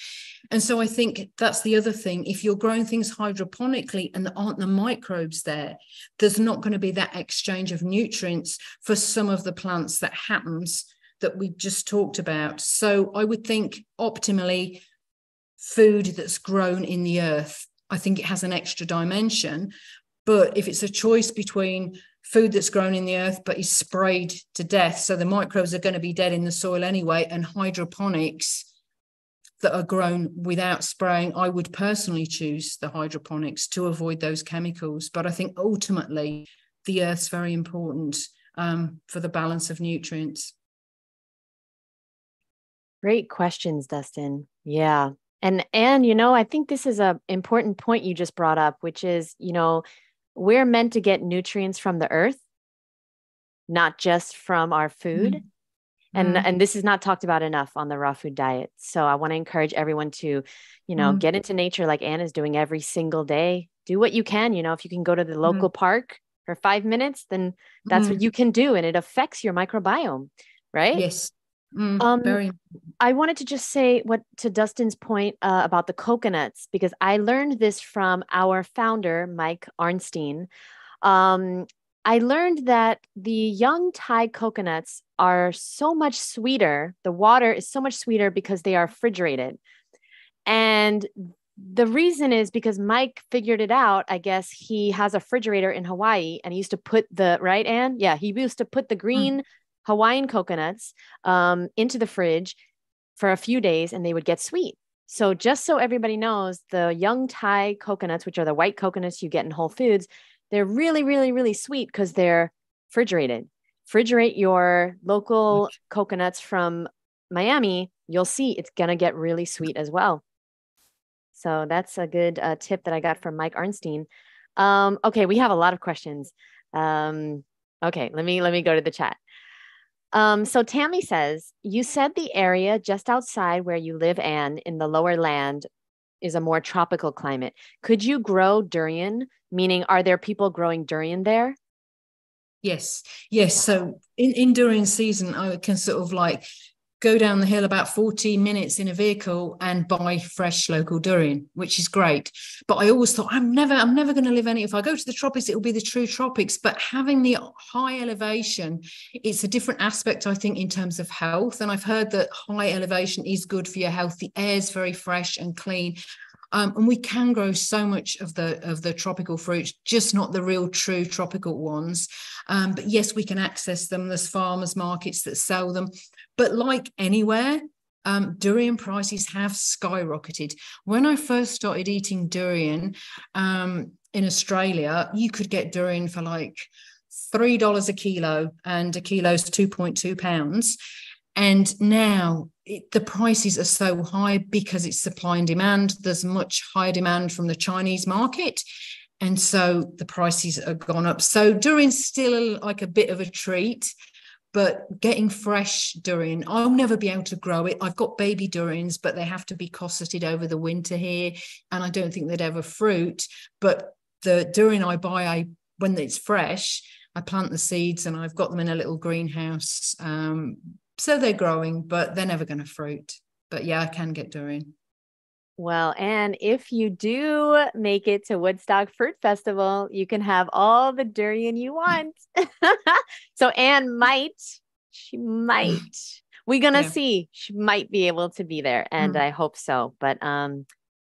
S2: And so I think that's the other thing. If you're growing things hydroponically and there aren't the microbes there, there's not going to be that exchange of nutrients for some of the plants that happens that we just talked about. So I would think optimally food that's grown in the earth, I think it has an extra dimension. But if it's a choice between food that's grown in the earth but is sprayed to death, so the microbes are going to be dead in the soil anyway, and hydroponics that are grown without spraying, I would personally choose the hydroponics to avoid those chemicals. But I think ultimately the earth's very important for the balance of nutrients.
S1: Great questions, Dustin. Yeah. And I think this is an important point you just brought up, which is, we're meant to get nutrients from the earth, not just from our food. And this is not talked about enough on the raw food diet. So I want to encourage everyone to, get into nature like Anne is doing every single day. Do what you can. If you can go to the local park for 5 minutes, then that's what you can do. And it affects your microbiome, right?
S2: Yes.
S1: Very. I wanted to just say to Dustin's point about the coconuts, because I learned this from our founder, Mike Arnstein. I learned that the young Thai coconuts are so much sweeter. The water is so much sweeter because they are refrigerated. And the reason is because Mike figured it out. I guess he has a refrigerator in Hawaii, and he used to put right, Anne? Yeah, he used to put the green Hawaiian coconuts into the fridge for a few days, and they would get sweet. So just so everybody knows, the young Thai coconuts, which are the white coconuts you get in Whole Foods, they're really, really, really sweet because they're refrigerated. Refrigerate your local coconuts from Miami. You'll see it's going to get really sweet as well. So that's a good tip that I got from Mike Arnstein. Okay, we have a lot of questions. Okay, let me go to the chat. So Tammy says, you said the area just outside where you live, Anne, in the lower land is a more tropical climate. Could you grow durian? Meaning, are there people growing durian there?
S2: Yes. So in durian season, I can sort of like go down the hill about 40 minutes in a vehicle and buy fresh local durian, which is great. But I always thought I'm never going to live if I go to the tropics, it will be the true tropics. But having the high elevation, it's a different aspect, I think, in terms of health. And I've heard that high elevation is good for your health. The air is very fresh and clean. And we can grow so much of the tropical fruits, just not the real true tropical ones. But yes, we can access them. There's farmers markets that sell them. But like anywhere, durian prices have skyrocketed. When I first started eating durian in Australia, you could get durian for like $3 a kilo, and a kilo is 2.2 pounds. And now the prices are so high because it's supply and demand. There's much higher demand from the Chinese market. And so the prices have gone up. So durian's still like a bit of a treat, but getting fresh durian, I'll never be able to grow it. I've got baby durians, but they have to be cosseted over the winter here. And I don't think they'd ever fruit. But the durian I buy, when it's fresh, I plant the seeds and I've got them in a little greenhouse. So they're growing, but they're never going to fruit. But yeah, I can get durian.
S1: Well, and if you do make it to Woodstock Fruit Festival, you can have all the durian you want. So Anne she might. We're going to see. She might be able to be there, and I hope so. But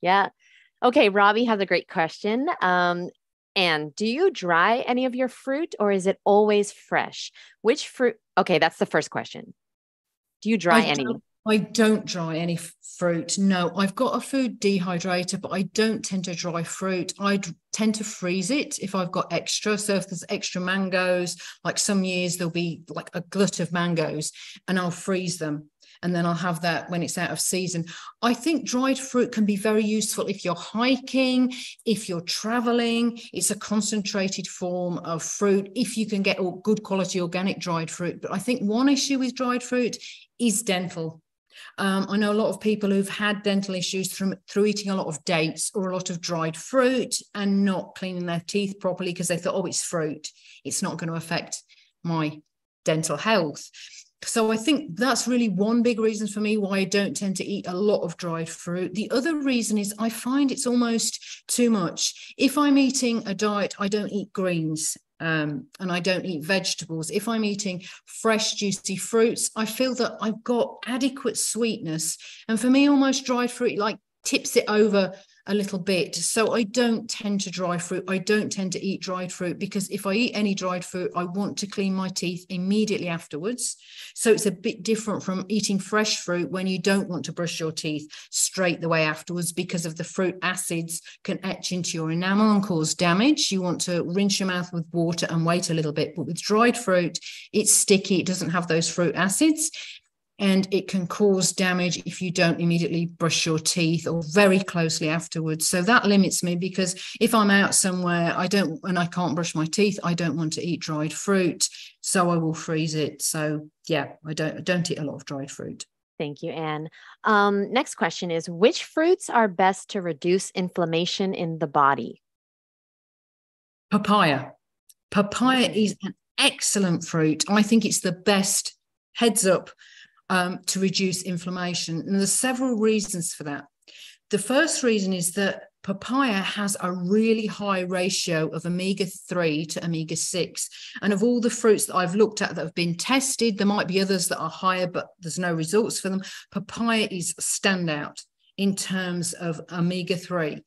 S1: yeah. Okay, Robbie has a great question. Anne, do you dry any of your fruit, or is it always fresh? Which fruit? Okay, that's the first question. Do you dry any?
S2: I don't dry any fruit. No, I've got a food dehydrator, but I don't tend to dry fruit. I tend to freeze it if I've got extra. So if there's extra mangoes, like some years there'll be like a glut of mangoes, and I'll freeze them. And then I'll have that when it's out of season. I think dried fruit can be very useful if you're hiking, if you're traveling. It's a concentrated form of fruit if you can get good quality organic dried fruit. But I think one issue with dried fruit is dental. I know a lot of people who've had dental issues through eating a lot of dates or a lot of dried fruit and not cleaning their teeth properly because they thought, oh, it's fruit. It's not going to affect my dental health. So I think that's really one big reason for me why I don't tend to eat a lot of dried fruit. The other reason is I find it's almost too much. If I'm eating a diet, I don't eat greens and I don't eat vegetables. If I'm eating fresh, juicy fruits, I feel that I've got adequate sweetness. And for me, almost dried fruit like tips it over a little bit. So I don't tend to dry fruit. I don't tend to eat dried fruit because if I eat any dried fruit, I want to clean my teeth immediately afterwards. So it's a bit different from eating fresh fruit when you don't want to brush your teeth straight the way afterwards because of the fruit acids can etch into your enamel and cause damage. You want to rinse your mouth with water and wait a little bit. But with dried fruit, it's sticky. It doesn't have those fruit acids. and it can cause damage if you don't immediately brush your teeth or very closely afterwards. So that limits me, because if I'm out somewhere and I can't brush my teeth, I don't want to eat dried fruit, so I will freeze it. So yeah, I don't eat a lot of dried fruit.
S1: Thank you, Anne. Next question is, which fruits are best to reduce inflammation in the body?
S2: Papaya. Papaya is an excellent fruit. I think it's the best, heads up, to reduce inflammation. And there's several reasons for that. The first reason is that papaya has a really high ratio of omega-3 to omega-6. And of all the fruits that I've looked at that have been tested, there might be others that are higher, but there's no results for them. Papaya is standout in terms of omega-3.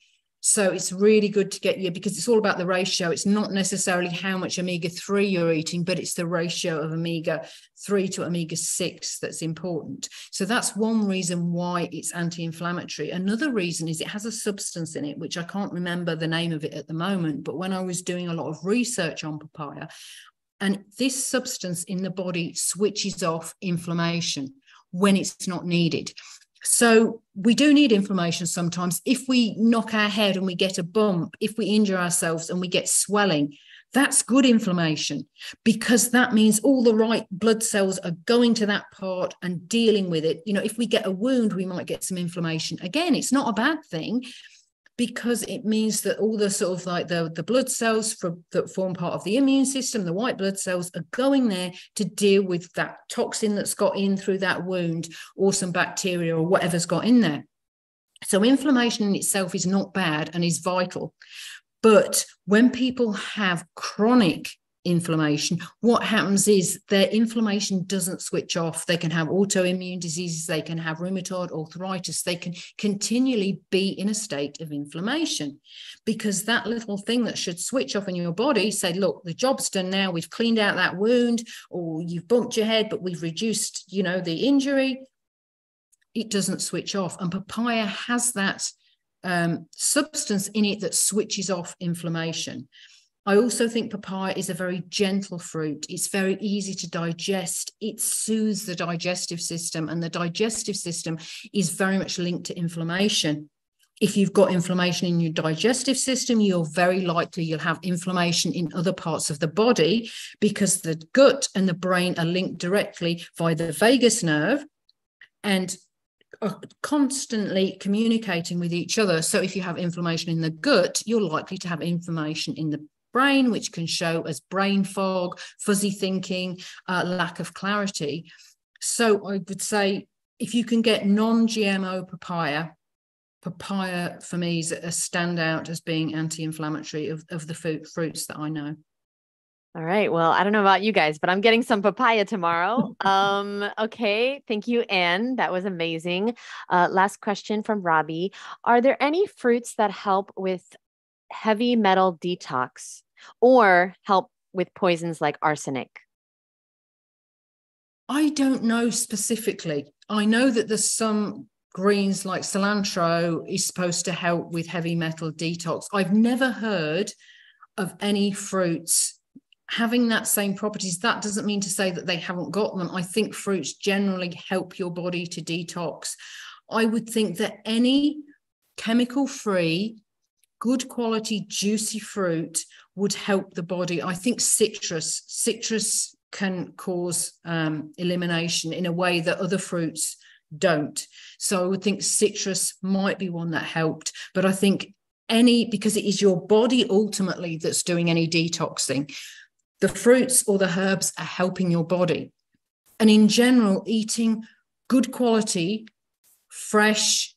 S2: So it's really good to get you, because it's all about the ratio. It's not necessarily how much omega-3 you're eating, but it's the ratio of omega-3 to omega-6 that's important. So that's one reason why it's anti-inflammatory. Another reason is it has a substance in it, which I can't remember the name of it at the moment, but when I was doing a lot of research on papaya, and this substance in the body switches off inflammation when it's not needed. So we do need inflammation sometimes. If we knock our head and we get a bump, if we injure ourselves and we get swelling, that's good inflammation, because that means all the right blood cells are going to that part and dealing with it. You know, if we get a wound, we might get some inflammation. Again, it's not a bad thing, because it means that all the sort of like the blood cells that form part of the immune system, the white blood cells, are going there to deal with that toxin that's got in through that wound, or some bacteria or whatever's got in there. So inflammation in itself is not bad and is vital. But when people have chronic inflammation, what happens is their inflammation doesn't switch off. They can have autoimmune diseases, they can have rheumatoid arthritis, they can continually be in a state of inflammation, because that little thing that should switch off in your body, say, look, the job's done now, we've cleaned out that wound, or you've bumped your head, but we've reduced, the injury, it doesn't switch off. And papaya has that substance in it that switches off inflammation. I also think papaya is a very gentle fruit. It's very easy to digest. It soothes the digestive system, and the digestive system is very much linked to inflammation. If you've got inflammation in your digestive system, you'll have inflammation in other parts of the body, because the gut and the brain are linked directly via the vagus nerve and are constantly communicating with each other. So if you have inflammation in the gut, you're likely to have inflammation in the brain, which can show as brain fog, fuzzy thinking, lack of clarity. So I would say, if you can get non-GMO papaya for me is a standout as being anti-inflammatory of the fruits that I know.
S1: All right. Well, I don't know about you guys, but I'm getting some papaya tomorrow. Okay. Thank you, Anne. That was amazing. Last question from Robbie. Are there any fruits that help with heavy metal detox or help with poisons like arsenic?
S2: I don't know specifically. I know that there's some greens like cilantro is supposed to help with heavy metal detox. I've never heard of any fruits having that same properties. That doesn't mean to say that they haven't got them. I think fruits generally help your body to detox. I would think that any chemical-free, good quality, juicy fruit would help the body. I think citrus can cause elimination in a way that other fruits don't. So I would think citrus might be one that helped, but I think because it is your body ultimately that's doing any detoxing, the fruits or the herbs are helping your body. And in general, eating good quality, fresh,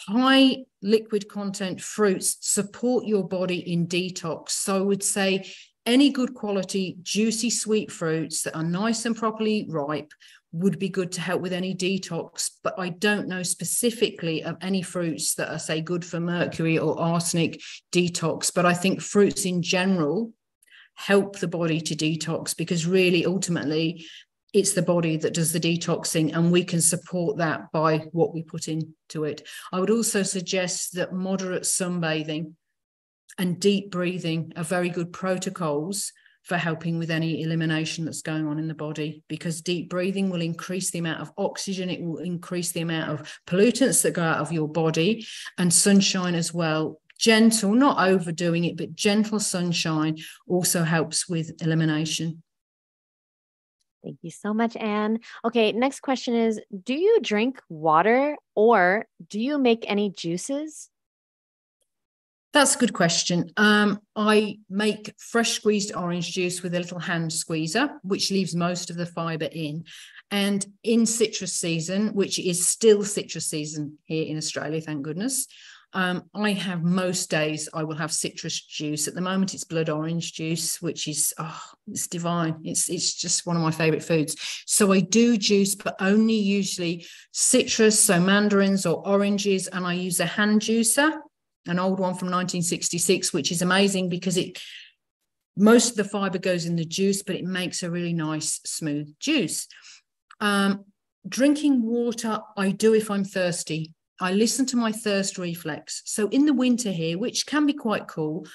S2: high liquid content fruits support your body in detox. So I would say any good quality, juicy, sweet fruits that are nice and properly ripe would be good to help with any detox. But I don't know specifically of any fruits that are, say, good for mercury or arsenic detox. But I think fruits in general help the body to detox, because really, ultimately, it's the body that does the detoxing, and we can support that by what we put into it. I would also suggest that moderate sunbathing and deep breathing are very good protocols for helping with any elimination that's going on in the body, because deep breathing will increase the amount of oxygen, it will increase the amount of pollutants that go out of your body, and sunshine as well. Gentle, not overdoing it, but gentle sunshine also helps with elimination.
S1: Thank you so much, Anne. Okay, next question is, do you drink water or do you make any juices?
S2: That's a good question. I make fresh squeezed orange juice with a little hand squeezer, which leaves most of the fibre in. And in citrus season, which is still citrus season here in Australia, thank goodness, I have most days I will have citrus juice. At the moment, it's blood orange juice, which is, it's divine. It's just one of my favourite foods. So I do juice, but only usually citrus, so mandarins or oranges, and I use a hand juicer, an old one from 1966, which is amazing because most of the fibre goes in the juice, but it makes a really nice, smooth juice. Drinking water, I do if I'm thirsty. I listen to my thirst reflex. So in the winter here, which can be quite cool,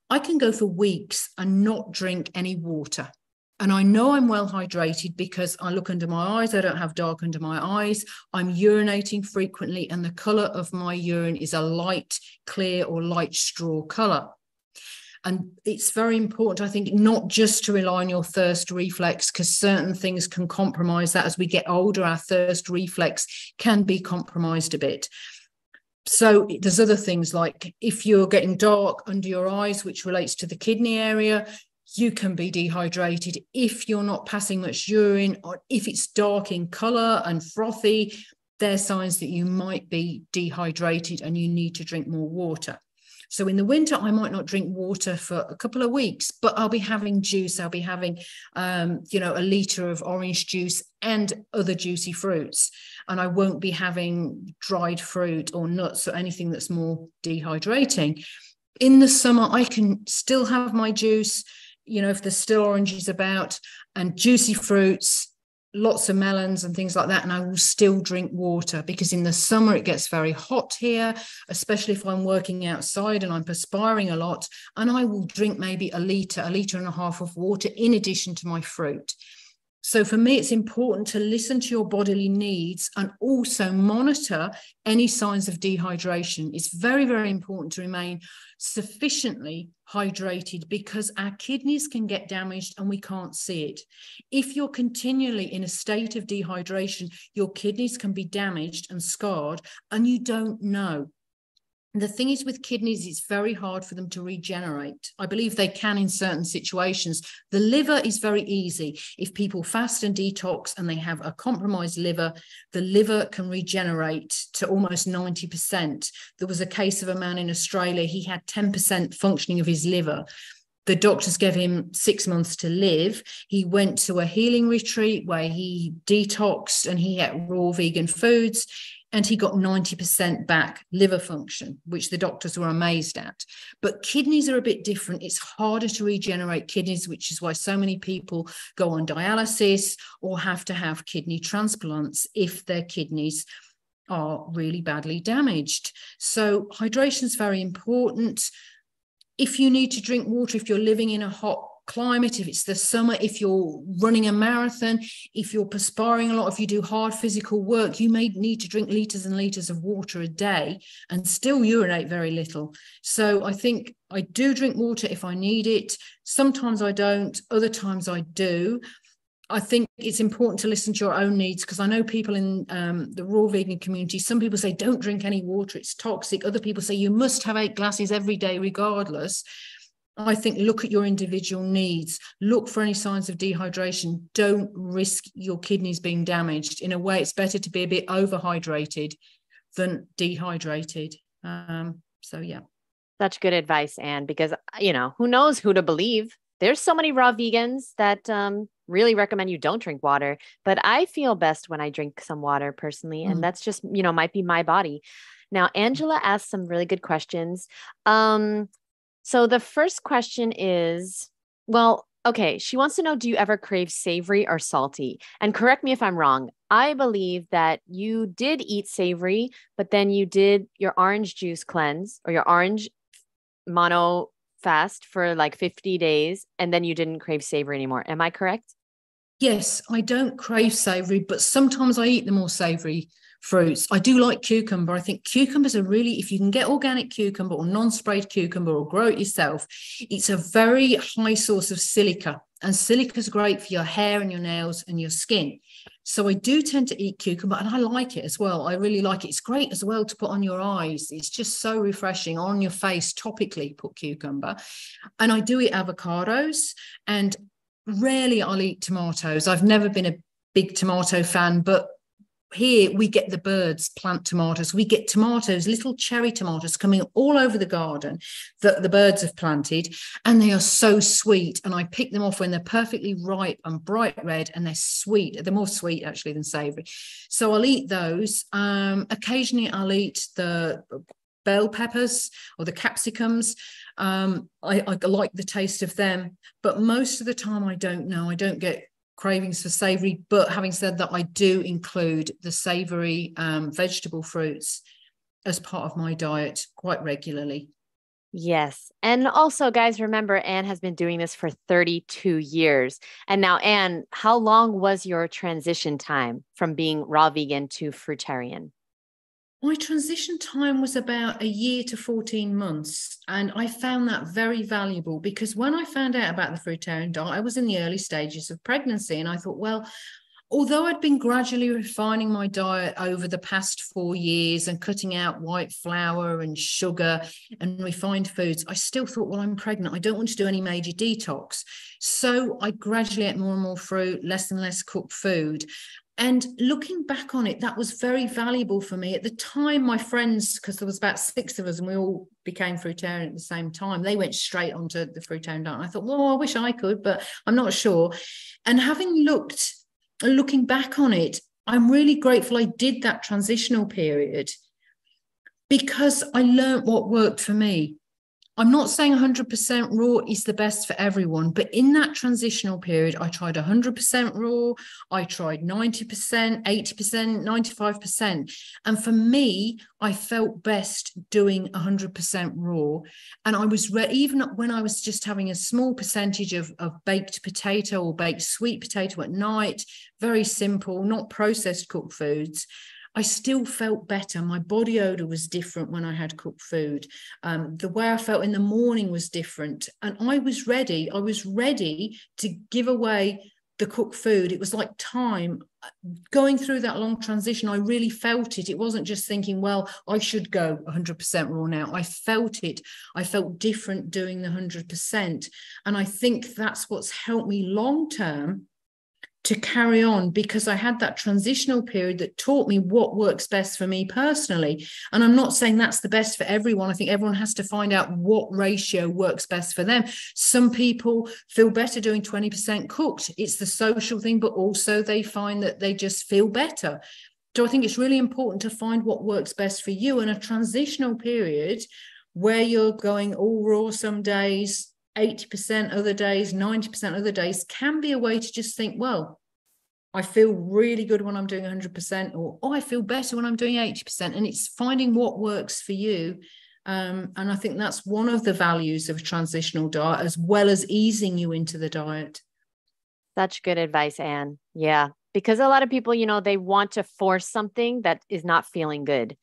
S2: I can go for weeks and not drink any water. And I know I'm well hydrated because I look under my eyes. I don't have dark under my eyes. I'm urinating frequently, and the colour of my urine is a light clear or light straw colour. And it's very important, I think, not just to rely on your thirst reflex, because certain things can compromise that. As we get older, our thirst reflex can be compromised a bit. So there's other things like if you're getting dark under your eyes, which relates to the kidney area, you can be dehydrated. If you're not passing much urine, or if it's dark in colour and frothy, they're signs that you might be dehydrated and you need to drink more water. So in the winter, I might not drink water for a couple of weeks, but I'll be having juice. I'll be having, a litre of orange juice and other juicy fruits. And I won't be having dried fruit or nuts or anything that's more dehydrating. In the summer, I can still have my juice, if there's still oranges about, and juicy fruits, lots of melons and things like that, and I will still drink water, because in the summer it gets very hot here, especially if I'm working outside and I'm perspiring a lot, and I will drink maybe a litre and a half of water in addition to my fruit. So for me, it's important to listen to your bodily needs and also monitor any signs of dehydration. It's very, very important to remain sufficiently hydrated, because our kidneys can get damaged and we can't see it. If you're continually in a state of dehydration, your kidneys can be damaged and scarred and you don't know. The thing is with kidneys, it's very hard for them to regenerate. I believe they can in certain situations. The liver is very easy. If people fast and detox and they have a compromised liver, the liver can regenerate to almost 90%. There was a case of a man in Australia, he had 10% functioning of his liver. The doctors gave him 6 months to live. He went to a healing retreat where he detoxed and he ate raw vegan foods, and he got 90% back liver function, which the doctors were amazed at. But kidneys are a bit different. It's harder to regenerate kidneys, which is why so many people go on dialysis or have to have kidney transplants if their kidneys are really badly damaged. So hydration is very important. If you need to drink water, if you're living in a hot climate, if it's the summer, if you're running a marathon, if you're perspiring a lot, if you do hard physical work, you may need to drink litres and litres of water a day and still urinate very little. So I think I do drink water if I need it. Sometimes I don't, other times I do. I think it's important to listen to your own needs, because I know people in the raw vegan community, some people say don't drink any water, it's toxic. Other people say you must have 8 glasses every day regardless. I think look at your individual needs, look for any signs of dehydration. Don't risk your kidneys being damaged. In a way, it's better to be a bit overhydrated than dehydrated. So, yeah.
S1: Such good advice, Anne, because, who knows who to believe. There's so many raw vegans that really recommend you don't drink water, but I feel best when I drink some water personally. And that's just, might be my body. Now, Angela asked some really good questions. So the first question is, she wants to know, do you ever crave savory or salty? And correct me if I'm wrong. I believe that you did eat savory, but then you did your orange juice cleanse or your orange mono fast for like 50 days and then you didn't crave savory anymore. Am I correct?
S2: Yes, I don't crave savoury, but sometimes I eat the more savoury fruits. I do like cucumber. I think cucumbers are really, if you can get organic cucumber or non-sprayed cucumber or grow it yourself, it's a very high source of silica. And silica is great for your hair and your nails and your skin. So I do tend to eat cucumber, and I like it as well. I really like it. It's great as well to put on your eyes. It's just so refreshing. On your face, topically, put cucumber. And I do eat avocados, and rarely I'll eat tomatoes. I've never been a big tomato fan, but here we get the birds plant tomatoes. We get tomatoes, little cherry tomatoes coming all over the garden that the birds have planted, and they are so sweet. And I pick them off when they're perfectly ripe and bright red, and they're sweet. They're more sweet actually than savory. So I'll eat those. Occasionally I'll eat the bell peppers or the capsicums. I like the taste of them, but most of the time I don't know. I don't get cravings for savory, but having said that, I do include the savory vegetable fruits as part of my diet quite regularly.
S1: Yes. And also, guys, remember, Anne has been doing this for 32 years. And now, Anne, how long was your transition time from being raw vegan to fruitarian?
S2: My transition time was about a year to 14 months. And I found that very valuable because when I found out about the fruitarian diet, I was in the early stages of pregnancy. And I thought, well, although I'd been gradually refining my diet over the past 4 years and cutting out white flour and sugar and refined foods, I still thought, well, I'm pregnant. I don't want to do any major detox. So I gradually ate more and more fruit, less and less cooked food. And looking back on it, that was very valuable for me. At the time, my friends, because there was about 6 of us and we all became fruitarian at the same time, they went straight onto the fruitarian diet. And I thought, well, I wish I could, but I'm not sure. And looking back on it, I'm really grateful I did that transitional period because I learned what worked for me. I'm not saying 100% raw is the best for everyone, but in that transitional period, I tried 100% raw, I tried 90%, 80%, 95%. And for me, I felt best doing 100% raw. And I was, even when I was just having a small percentage of baked potato or baked sweet potato at night, very simple, not processed cooked foods, I still felt better. My body odor was different when I had cooked food. The way I felt in the morning was different. And I was ready. I was ready to give away the cooked food. It was like time. Going through that long transition, I really felt it. It wasn't just thinking, well, I should go 100% raw now. I felt it. I felt different doing the 100%. And I think that's what's helped me long term to carry on, because I had that transitional period that taught me what works best for me personally. And I'm not saying that's the best for everyone. I think everyone has to find out what ratio works best for them. Some people feel better doing 20% cooked. It's the social thing, but also they find that they just feel better. So I think it's really important to find what works best for you. In a transitional period where you're going all raw some days, 80% other days, 90% other days, can be a way to just think, well, I feel really good when I'm doing 100%, or I feel better when I'm doing 80%. And it's finding what works for you. And I think that's one of the values of a transitional diet, as well as easing you into the diet.
S1: Such good advice, Anne. Yeah. Because a lot of people, they want to force something that is not feeling good,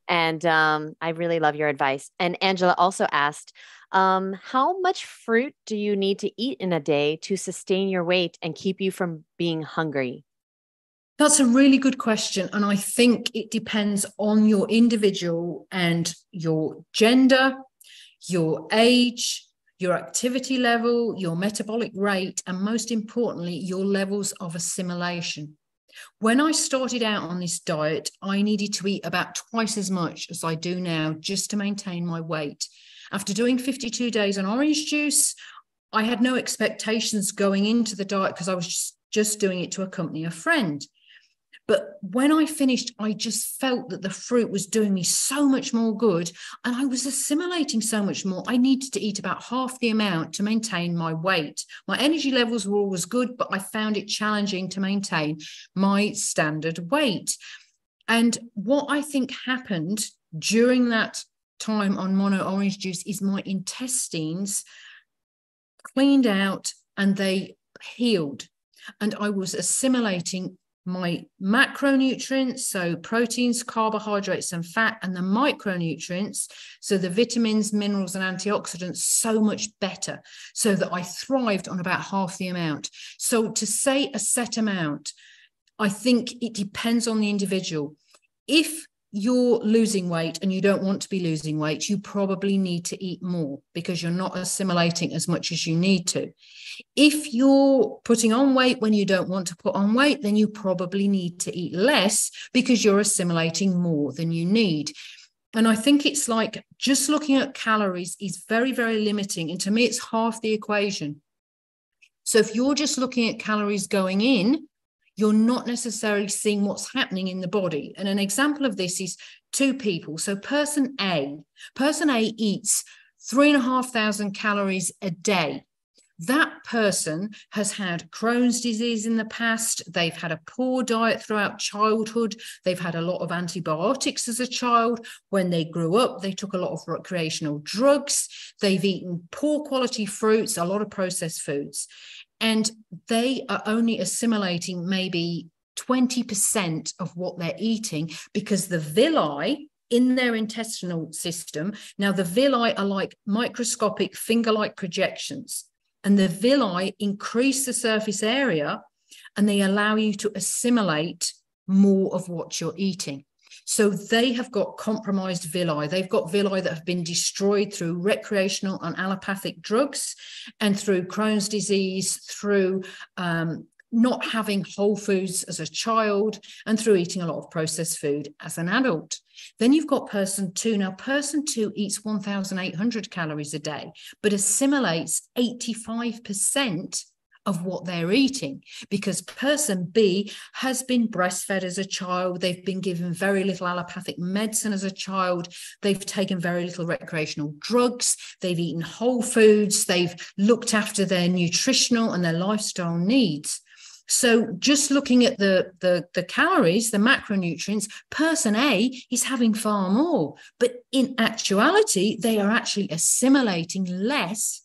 S1: and I really love your advice. And Angela also asked, how much fruit do you need to eat in a day to sustain your weight and keep you from being hungry?
S2: That's a really good question. And I think it depends on your individual and your gender, your age, your activity level, your metabolic rate, and most importantly, your levels of assimilation. When I started out on this diet, I needed to eat about twice as much as I do now just to maintain my weight. After doing 52 days on orange juice, I had no expectations going into the diet because I was just doing it to accompany a friend. But when I finished, I just felt that the fruit was doing me so much more good, and I was assimilating so much more. I needed to eat about half the amount to maintain my weight. My energy levels were always good, but I found it challenging to maintain my standard weight. And what I think happened during that time on mono orange juice is my intestines cleaned out and they healed. And I was assimilating my macronutrients, so proteins, carbohydrates, and fat, and the micronutrients, so the vitamins, minerals, and antioxidants, so much better, so that I thrived on about half the amount. So to say a set amount, I think it depends on the individual. If you're losing weight and you don't want to be losing weight, you probably need to eat more because you're not assimilating as much as you need to. If you're putting on weight when you don't want to put on weight, then you probably need to eat less because you're assimilating more than you need. And I think it's like just looking at calories is very, very limiting. And to me, it's half the equation. So if you're just looking at calories going in, you're not necessarily seeing what's happening in the body. And an example of this is two people. So person A eats 3,500 calories a day. That person has had Crohn's disease in the past. They've had a poor diet throughout childhood. They've had a lot of antibiotics as a child. When they grew up, they took a lot of recreational drugs. They've eaten poor quality fruits, a lot of processed foods. And they are only assimilating maybe 20% of what they're eating because the villi in their intestinal system, now the villi are like microscopic finger-like projections, and the villi increase the surface area and they allow you to assimilate more of what you're eating. So they have got compromised villi. They've got villi that have been destroyed through recreational and allopathic drugs and through Crohn's disease, through not having whole foods as a child, and through eating a lot of processed food as an adult. Then you've got person 2. Now, person 2 eats 1,800 calories a day, but assimilates 85% of what they're eating, because person B has been breastfed as a child. They've been given very little allopathic medicine as a child. They've taken very little recreational drugs. They've eaten whole foods. They've looked after their nutritional and their lifestyle needs. So just looking at the calories, the macronutrients, person A is having far more, but in actuality, they are actually assimilating less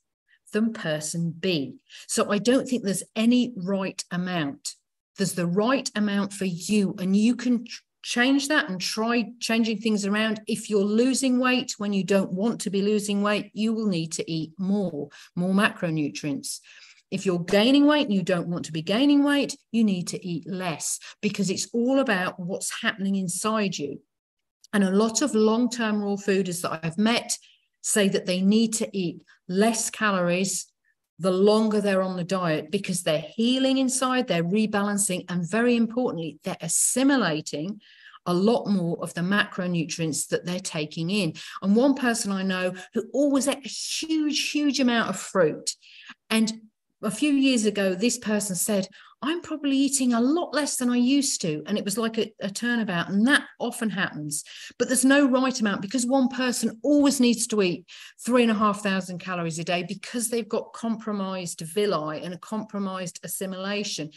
S2: than person B. So I don't think there's any right amount. There's the right amount for you, and you can change that and try changing things around. If you're losing weight when you don't want to be losing weight, you will need to eat more macronutrients. If you're gaining weight and you don't want to be gaining weight, you need to eat less, because it's all about what's happening inside you. And a lot of long-term raw fooders that I've met say that they need to eat less calories the longer they're on the diet, because they're healing inside, they're rebalancing, and very importantly, they're assimilating a lot more of the macronutrients that they're taking in. And one person I know who always ate a huge amount of fruit, and a few years ago, this person said, I'm probably eating a lot less than I used to. And it was like a turnabout. And that often happens. But there's no right amount, because one person always needs to eat 3,500 calories a day because they've got compromised villi and a compromised assimilation.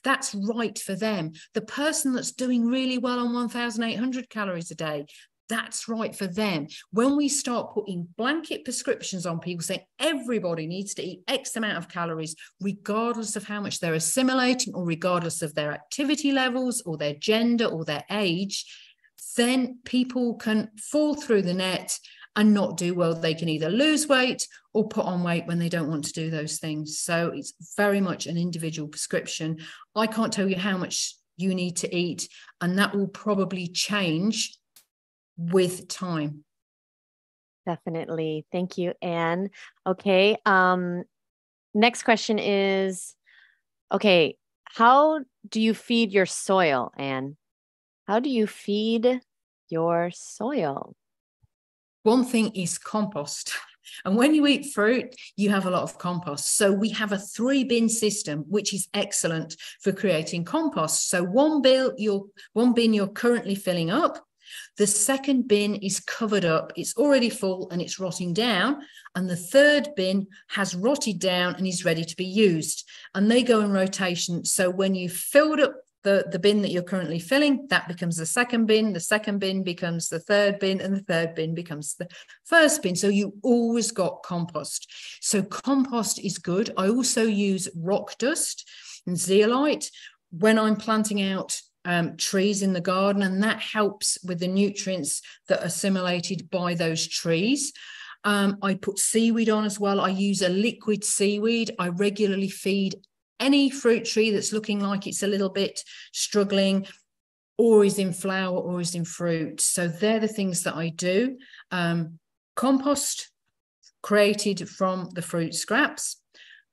S2: That's right for them. The person that's doing really well on 1,800 calories a day, that's right for them. When we start putting blanket prescriptions on people saying everybody needs to eat X amount of calories, regardless of how much they're assimilating or regardless of their activity levels or their gender or their age, then people can fall through the net and not do well. They can either lose weight or put on weight when they don't want to do those things. So it's very much an individual prescription. I can't tell you how much you need to eat, and that will probably change with time.
S1: Definitely. Thank you, Anne. Okay. Next question is, okay, how do you feed your soil, Anne? How do you feed your soil?
S2: One thing is compost. And when you eat fruit, you have a lot of compost. So we have a 3-bin system, which is excellent for creating compost. So one bin you're currently filling up. The second bin is covered up, it's already full and it's rotting down. And the third bin has rotted down and is ready to be used. And they go in rotation. So when you've filled up the bin that you're currently filling, that becomes the second bin becomes the third bin, and the third bin becomes the first bin. So you always got compost. So compost is good. I also use rock dust and zeolite when I'm planting out trees in the garden, and that helps with the nutrients that are assimilated by those trees. I put seaweed on as well. I use a liquid seaweed. I regularly feed any fruit tree that's looking like it's a little bit struggling, or is in flower, or is in fruit. So they're the things that I do. Compost created from the fruit scraps,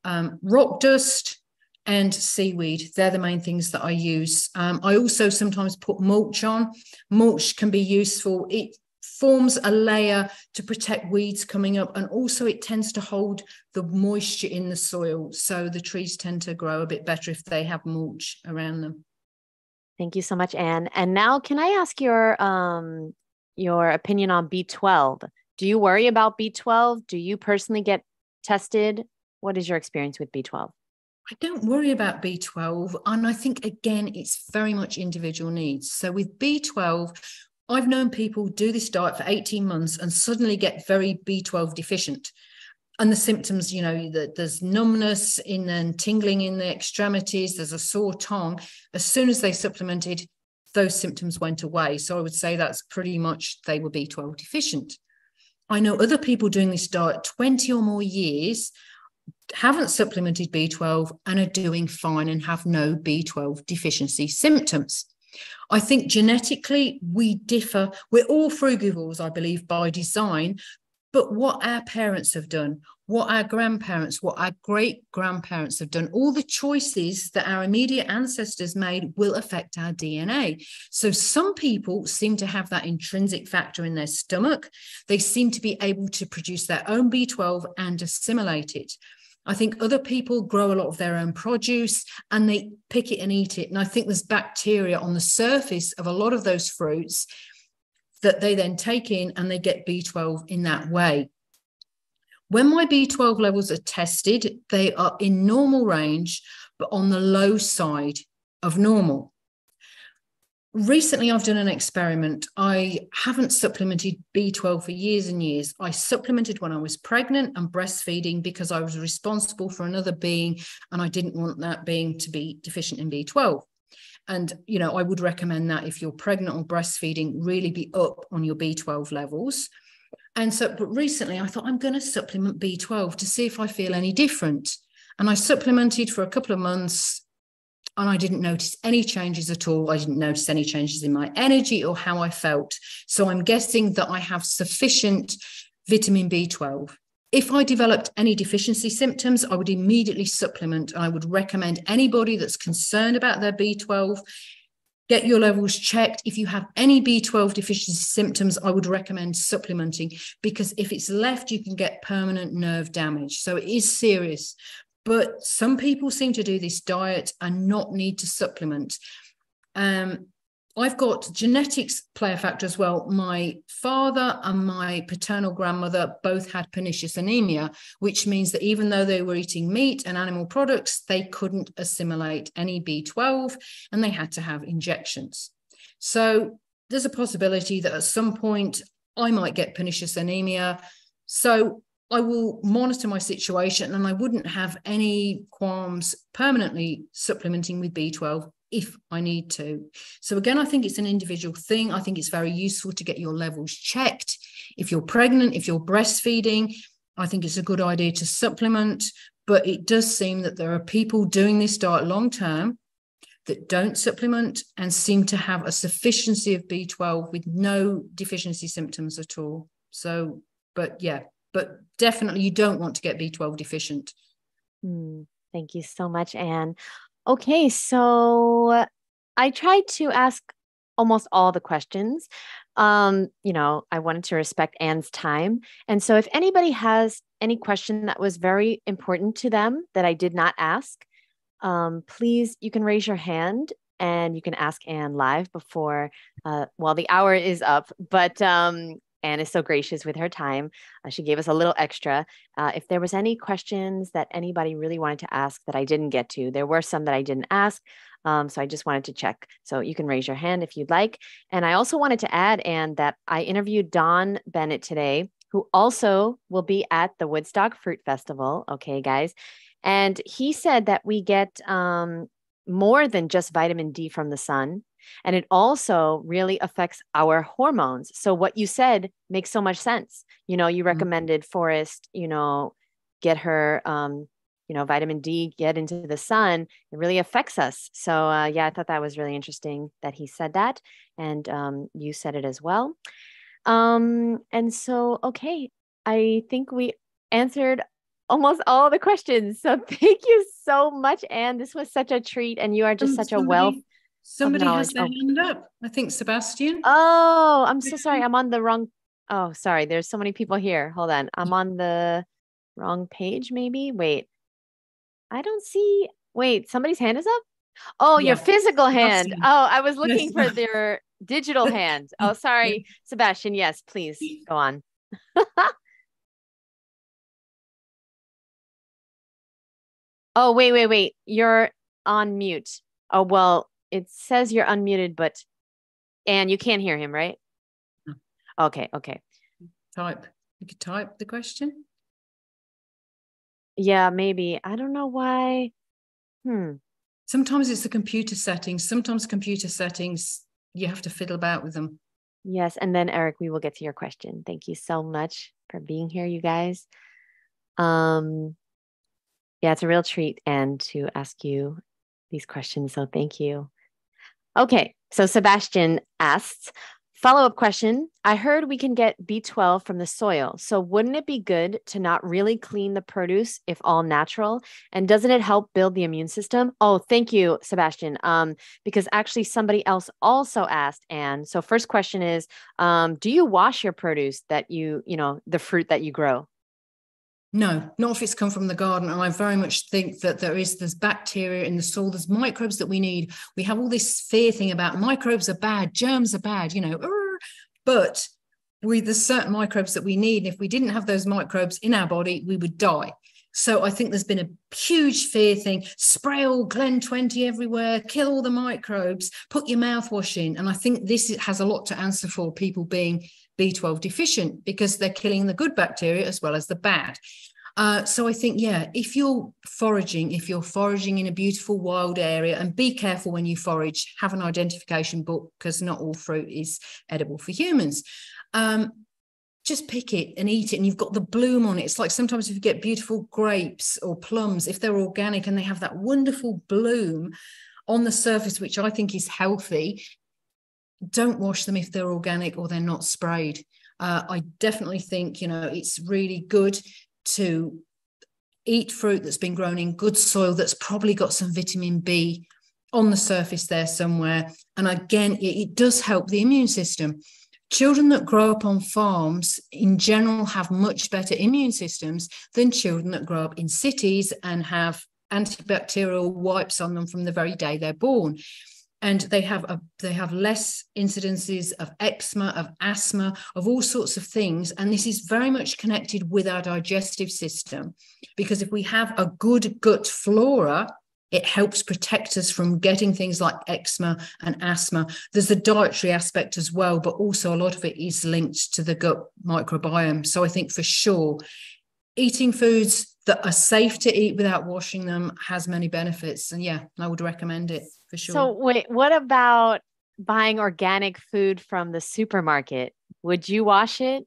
S2: rock dust, and seaweed. They're the main things that I use. I also sometimes put mulch on. Mulch can be useful. It forms a layer to protect weeds coming up, and also it tends to hold the moisture in the soil, so the trees tend to grow a bit better if they have mulch around them.
S1: Thank you so much, Anne. And now, can I ask your opinion on B12? Do you worry about B12? Do you personally get tested? What is your experience with B12?
S2: I don't worry about B12, and I think again it's very much individual needs. So with B12, I've known people do this diet for 18 months and suddenly get very B12 deficient. And the symptoms, there's numbness and tingling in the extremities, there's a sore tongue. As soon as they supplemented, those symptoms went away. So I would say that's pretty much they were B12 deficient. I know other people doing this diet 20 or more years, haven't supplemented B12 and are doing fine and have no B12 deficiency symptoms. I think genetically we differ. We're all frugivores, I believe, by design, but what our parents have done, what our grandparents, what our great-grandparents have done, all the choices that our immediate ancestors made will affect our DNA. So some people seem to have that intrinsic factor in their stomach. They seem to be able to produce their own B12 and assimilate it. I think other people grow a lot of their own produce and they pick it and eat it. And I think there's bacteria on the surface of a lot of those fruits that they then take in, and they get B12 in that way. When my B12 levels are tested, they are in normal range, but on the low side of normal. Recently, I've done an experiment. I haven't supplemented B12 for years and years. I supplemented when I was pregnant and breastfeeding because I was responsible for another being, and I didn't want that being to be deficient in B12. And, I would recommend that if you're pregnant or breastfeeding, really be up on your B12 levels. And so, but recently I thought I'm going to supplement B12 to see if I feel any different. And I supplemented for a couple of months, and I didn't notice any changes at all. I didn't notice any changes in my energy or how I felt. So I'm guessing that I have sufficient vitamin B12. If I developed any deficiency symptoms, I would immediately supplement. And I would recommend anybody that's concerned about their B12, get your levels checked. If you have any B12 deficiency symptoms, I would recommend supplementing, because if it's left, you can get permanent nerve damage. So it is serious. But some people seem to do this diet and not need to supplement. I've got genetics play a factor as well. My father and my paternal grandmother both had pernicious anemia, which means that even though they were eating meat and animal products, they couldn't assimilate any B12 and they had to have injections. So there's a possibility that at some point I might get pernicious anemia. So I will monitor my situation, and I wouldn't have any qualms permanently supplementing with B12 if I need to. So again, I think it's an individual thing. I think it's very useful to get your levels checked. If you're pregnant, if you're breastfeeding, I think it's a good idea to supplement. But it does seem that there are people doing this diet long term that don't supplement and seem to have a sufficiency of B12 with no deficiency symptoms at all. So, but definitely you don't want to get B12 deficient.
S1: Thank you so much, Anne. Okay, so I tried to ask almost all the questions. I wanted to respect Anne's time. And so if anybody has any question that was very important to them that I did not ask, please, you can raise your hand and you can ask Anne live before, the hour is up. But Anne is so gracious with her time. She gave us a little extra. If there was any questions that anybody really wanted to ask that I didn't get to, there were some that I didn't ask. So I just wanted to check. So you can raise your hand if you'd like. And I also wanted to add, Anne, that I interviewed Don Bennett today, who also will be at the Woodstock Fruit Festival. Okay, guys. And he said that we get more than just vitamin D from the sun. And it also really affects our hormones. So what you said makes so much sense. You recommended Forrest, get her, vitamin D, get into the sun. It really affects us. So I thought that was really interesting that he said that. And you said it as well. And so, okay, I think we answered almost all the questions. So thank you so much, Anne. This was such a treat. And you are just such a wealth.
S2: Somebody has their hand up. I think Sebastian.
S1: Oh, I'm so sorry. I'm on the wrong. Oh, sorry. There's so many people here. Hold on. I'm on the wrong page, maybe. Wait. I don't see. Wait, somebody's hand is up? Oh, your physical hand. Oh, I was looking for their digital hand. Oh, sorry, Sebastian. Yes, please go on. Oh, wait. You're on mute. Oh, well, it says you're unmuted, but and you can't hear him, right?
S2: No.
S1: Okay.
S2: You could type the question.
S1: Yeah, maybe. I don't know why.
S2: Sometimes it's the computer settings. Sometimes computer settings, you have to fiddle about with them.
S1: Yes. And then Eric, we will get to your question. Thank you so much for being here, you guys. Yeah, it's a real treat, and to ask you these questions. So thank you. Okay. So Sebastian asks, follow-up question. I heard we can get B12 from the soil. So wouldn't it be good to not really clean the produce if all natural? And doesn't it help build the immune system? Oh, thank you, Sebastian. Because actually somebody else also asked, Anne. So first question is, do you wash your produce that the fruit that you grow?
S2: No, not if it's come from the garden. And I very much think that there's bacteria in the soil, there's microbes that we need. We have all this fear thing about microbes are bad, germs are bad, but there's certain microbes that we need. And if we didn't have those microbes in our body, we would die. So I think there's been a huge fear thing, spray all Glen 20 everywhere, kill all the microbes, put your mouthwash in. And I think this has a lot to answer for people being B12 deficient, because they're killing the good bacteria as well as the bad. So I think, if you're foraging in a beautiful wild area, and be careful when you forage, have an identification book, because not all fruit is edible for humans. Just pick it and eat it, and you've got the bloom on it. It's like sometimes if you get beautiful grapes or plums, if they're organic and they have that wonderful bloom on the surface, which I think is healthy, don't wash them if they're organic or they're not sprayed. I definitely think, it's really good to eat fruit that's been grown in good soil, that's probably got some vitamin B on the surface there somewhere. And again, it does help the immune system. Children that grow up on farms in general have much better immune systems than children that grow up in cities and have antibacterial wipes on them from the very day they're born. And they have less incidences of eczema, of asthma, of all sorts of things. And this is very much connected with our digestive system, because if we have a good gut flora, it helps protect us from getting things like eczema and asthma. There's the dietary aspect as well, but also a lot of it is linked to the gut microbiome. So I think for sure, eating foods that are safe to eat without washing them has many benefits. And I would recommend it for sure.
S1: So wait, what about buying organic food from the supermarket? Would you wash it?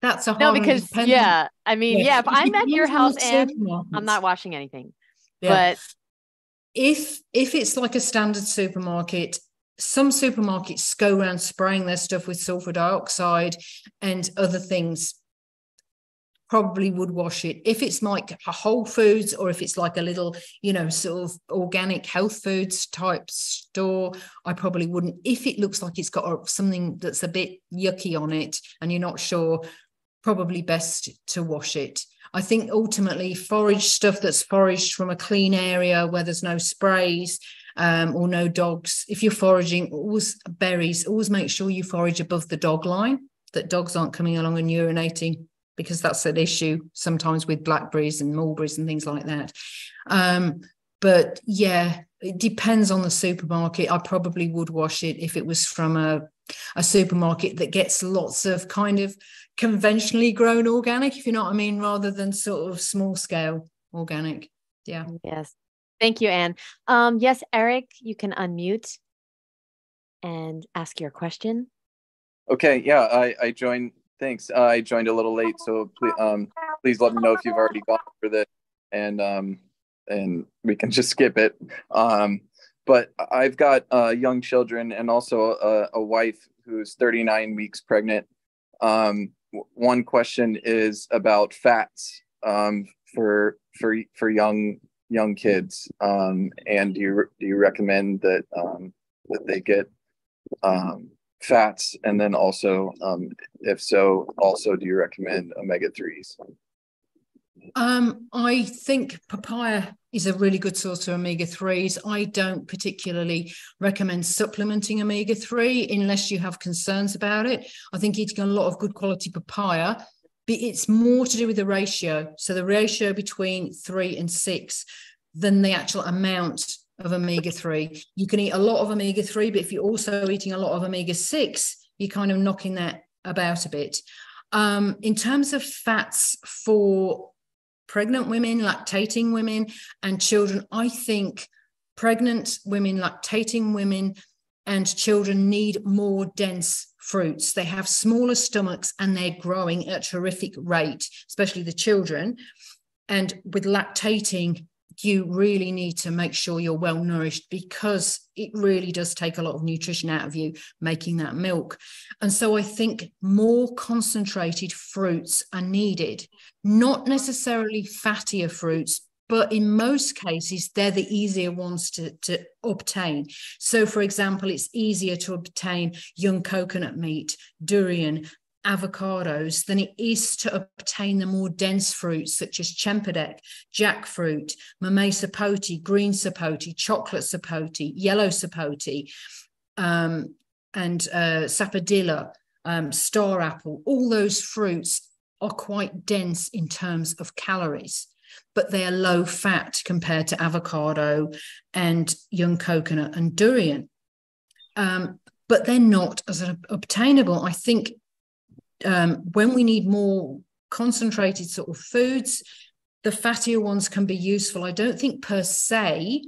S2: That's a hard
S1: no, because
S2: one. If
S1: I'm at your house and I'm not washing anything. But
S2: if it's like a standard supermarket, some supermarkets go around spraying their stuff with sulfur dioxide and other things, probably would wash it. If it's like a Whole Foods, or if it's like a little, sort of organic health foods type store, I probably wouldn't. If it looks like it's got something that's a bit yucky on it and you're not sure, probably best to wash it. I think ultimately forage stuff that's foraged from a clean area where there's no sprays, or no dogs. If you're foraging, always berries, always make sure you forage above the dog line, that dogs aren't coming along and urinating, because that's an issue sometimes with blackberries and mulberries and things like that. But yeah, it depends on the supermarket. I probably would wash it if it was from a supermarket that gets lots of kind of conventionally grown organic, if you know what I mean, rather than sort of small scale organic. Yeah.
S1: Yes. Thank you, Anne. Yes, Eric, you can unmute and ask your question.
S5: Okay, yeah, I joined. Thanks. I joined a little late, so please let me know if you've already gone over this, and we can just skip it. But I've got young children and also a wife who's 39 weeks pregnant. One question is about fats for young kids, and do you recommend that that they get fats, and then also if so, also do you recommend omega-3s?
S2: I think papaya is a really good source of omega-3s. I don't particularly recommend supplementing omega-3 unless you have concerns about it. I think eating a lot of good quality papaya, it's more to do with the ratio. So the ratio between 3 and 6 than the actual amount of omega-3. You can eat a lot of omega-3, but if you're also eating a lot of omega-6, you're kind of knocking that about a bit. In terms of fats for pregnant women, lactating women, and children, I think pregnant women, lactating women, and children need more dense fruits. They have smaller stomachs and they're growing at a terrific rate, especially the children. And with lactating, you really need to make sure you're well nourished, because it really does take a lot of nutrition out of you making that milk. And so I think more concentrated fruits are needed, not necessarily fattier fruits, but in most cases, they're the easier ones to obtain. So, for example, it's easier to obtain young coconut meat, durian, avocados than it is to obtain the more dense fruits such as Chempedak, jackfruit, mamey sapote, green sapote, chocolate sapote, yellow sapote, and sapodilla, star apple. All those fruits are quite dense in terms of calories, but they are low fat compared to avocado and young coconut and durian. But they're not as obtainable. I think when we need more concentrated sort of foods, the fattier ones can be useful. I don't think per se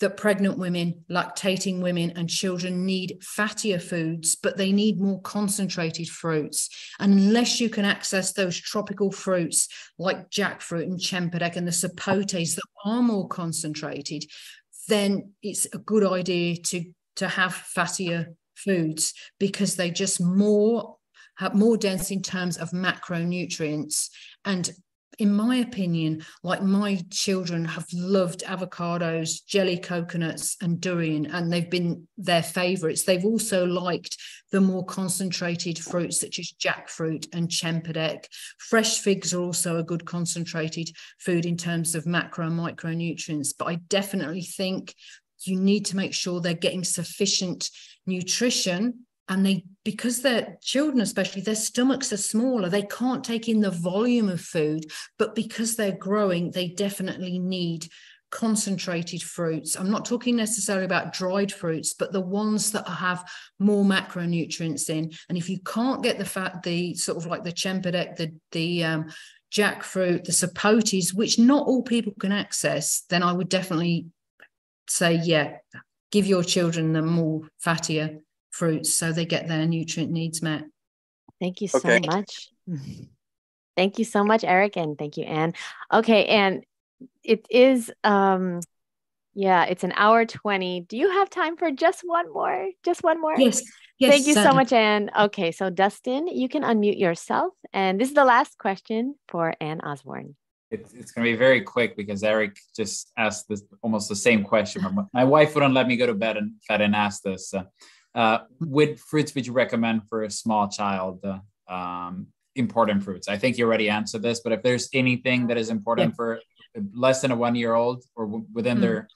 S2: that pregnant women, lactating women, and children need fattier foods, but they need more concentrated fruits. And unless you can access those tropical fruits like jackfruit and Chempedak and the sapotes that are more concentrated, then it's a good idea to have fattier foods, because they just have more dense in terms of macronutrients. And in my opinion, like, my children have loved avocados, jelly coconuts, and durian, and they've been their favorites. They've also liked the more concentrated fruits such as jackfruit and Chempedak. Fresh figs are also a good concentrated food in terms of macro and micronutrients, but I definitely think you need to make sure they're getting sufficient nutrition. And because they're children, especially, their stomachs are smaller, they can't take in the volume of food, but because they're growing, they definitely need concentrated fruits. I'm not talking necessarily about dried fruits, but the ones that have more macronutrients in. And if you can't get the sort of like the Chempedak, the jackfruit, the sapotes, which not all people can access, then I would definitely say, yeah, give your children the more fattier fruits so they get their nutrient needs met.
S1: Thank you so much. Thank you so much, Eric, and thank you, Anne. Okay, and it is it's an hour 20. Do you have time for just one more? Just one more?
S2: Yes.
S1: Thank you
S2: certainly.
S1: so much, Anne. Okay, so Dustin, you can unmute yourself, and this is the last question for Anne Osborne.
S4: It's going to be very quick because Eric just asked almost the same question. My wife wouldn't let me go to bed if I didn't ask this. What fruits would you recommend for a small child? Important fruits. I think you already answered this, but if there's anything that is important for less than a 1-year-old or within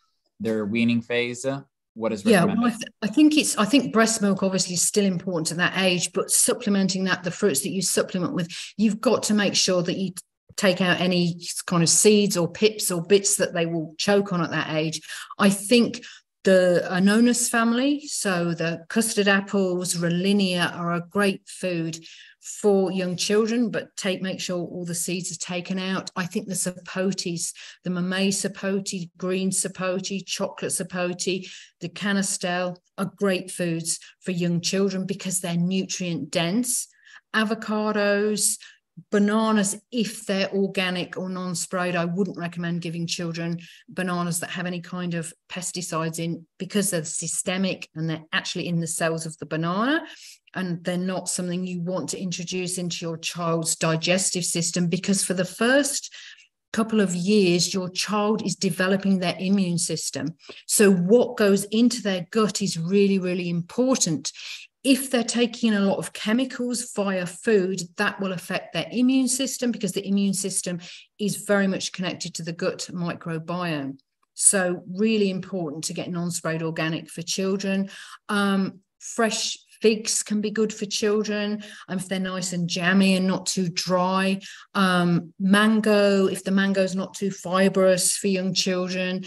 S4: their weaning phase? What is
S2: Yeah,
S4: recommended?
S2: well, I think breast milk obviously is still important at that age, but supplementing that, the fruits that you supplement with, you've got to make sure that you take out any kind of seeds or pips or bits that they will choke on at that age. I think the Anonas family, so the custard apples, Rollinia, are a great food for young children, but make sure all the seeds are taken out. I think the sapotes, the mamey sapote, green sapote, chocolate sapote, the canistel are great foods for young children because they're nutrient dense. Avocados, bananas, if they're organic or non-sprayed, I wouldn't recommend giving children bananas that have any kind of pesticides in, because they're systemic and they're actually in the cells of the banana, and they're not something you want to introduce into your child's digestive system, because for the first couple of years your child is developing their immune system. So what goes into their gut is really, really important. If they're taking a lot of chemicals via food, that will affect their immune system, because the immune system is very much connected to the gut microbiome. So really important to get non-sprayed organic for children. Fresh figs can be good for children if they're nice and jammy and not too dry. Mango, if the mango is not too fibrous for young children.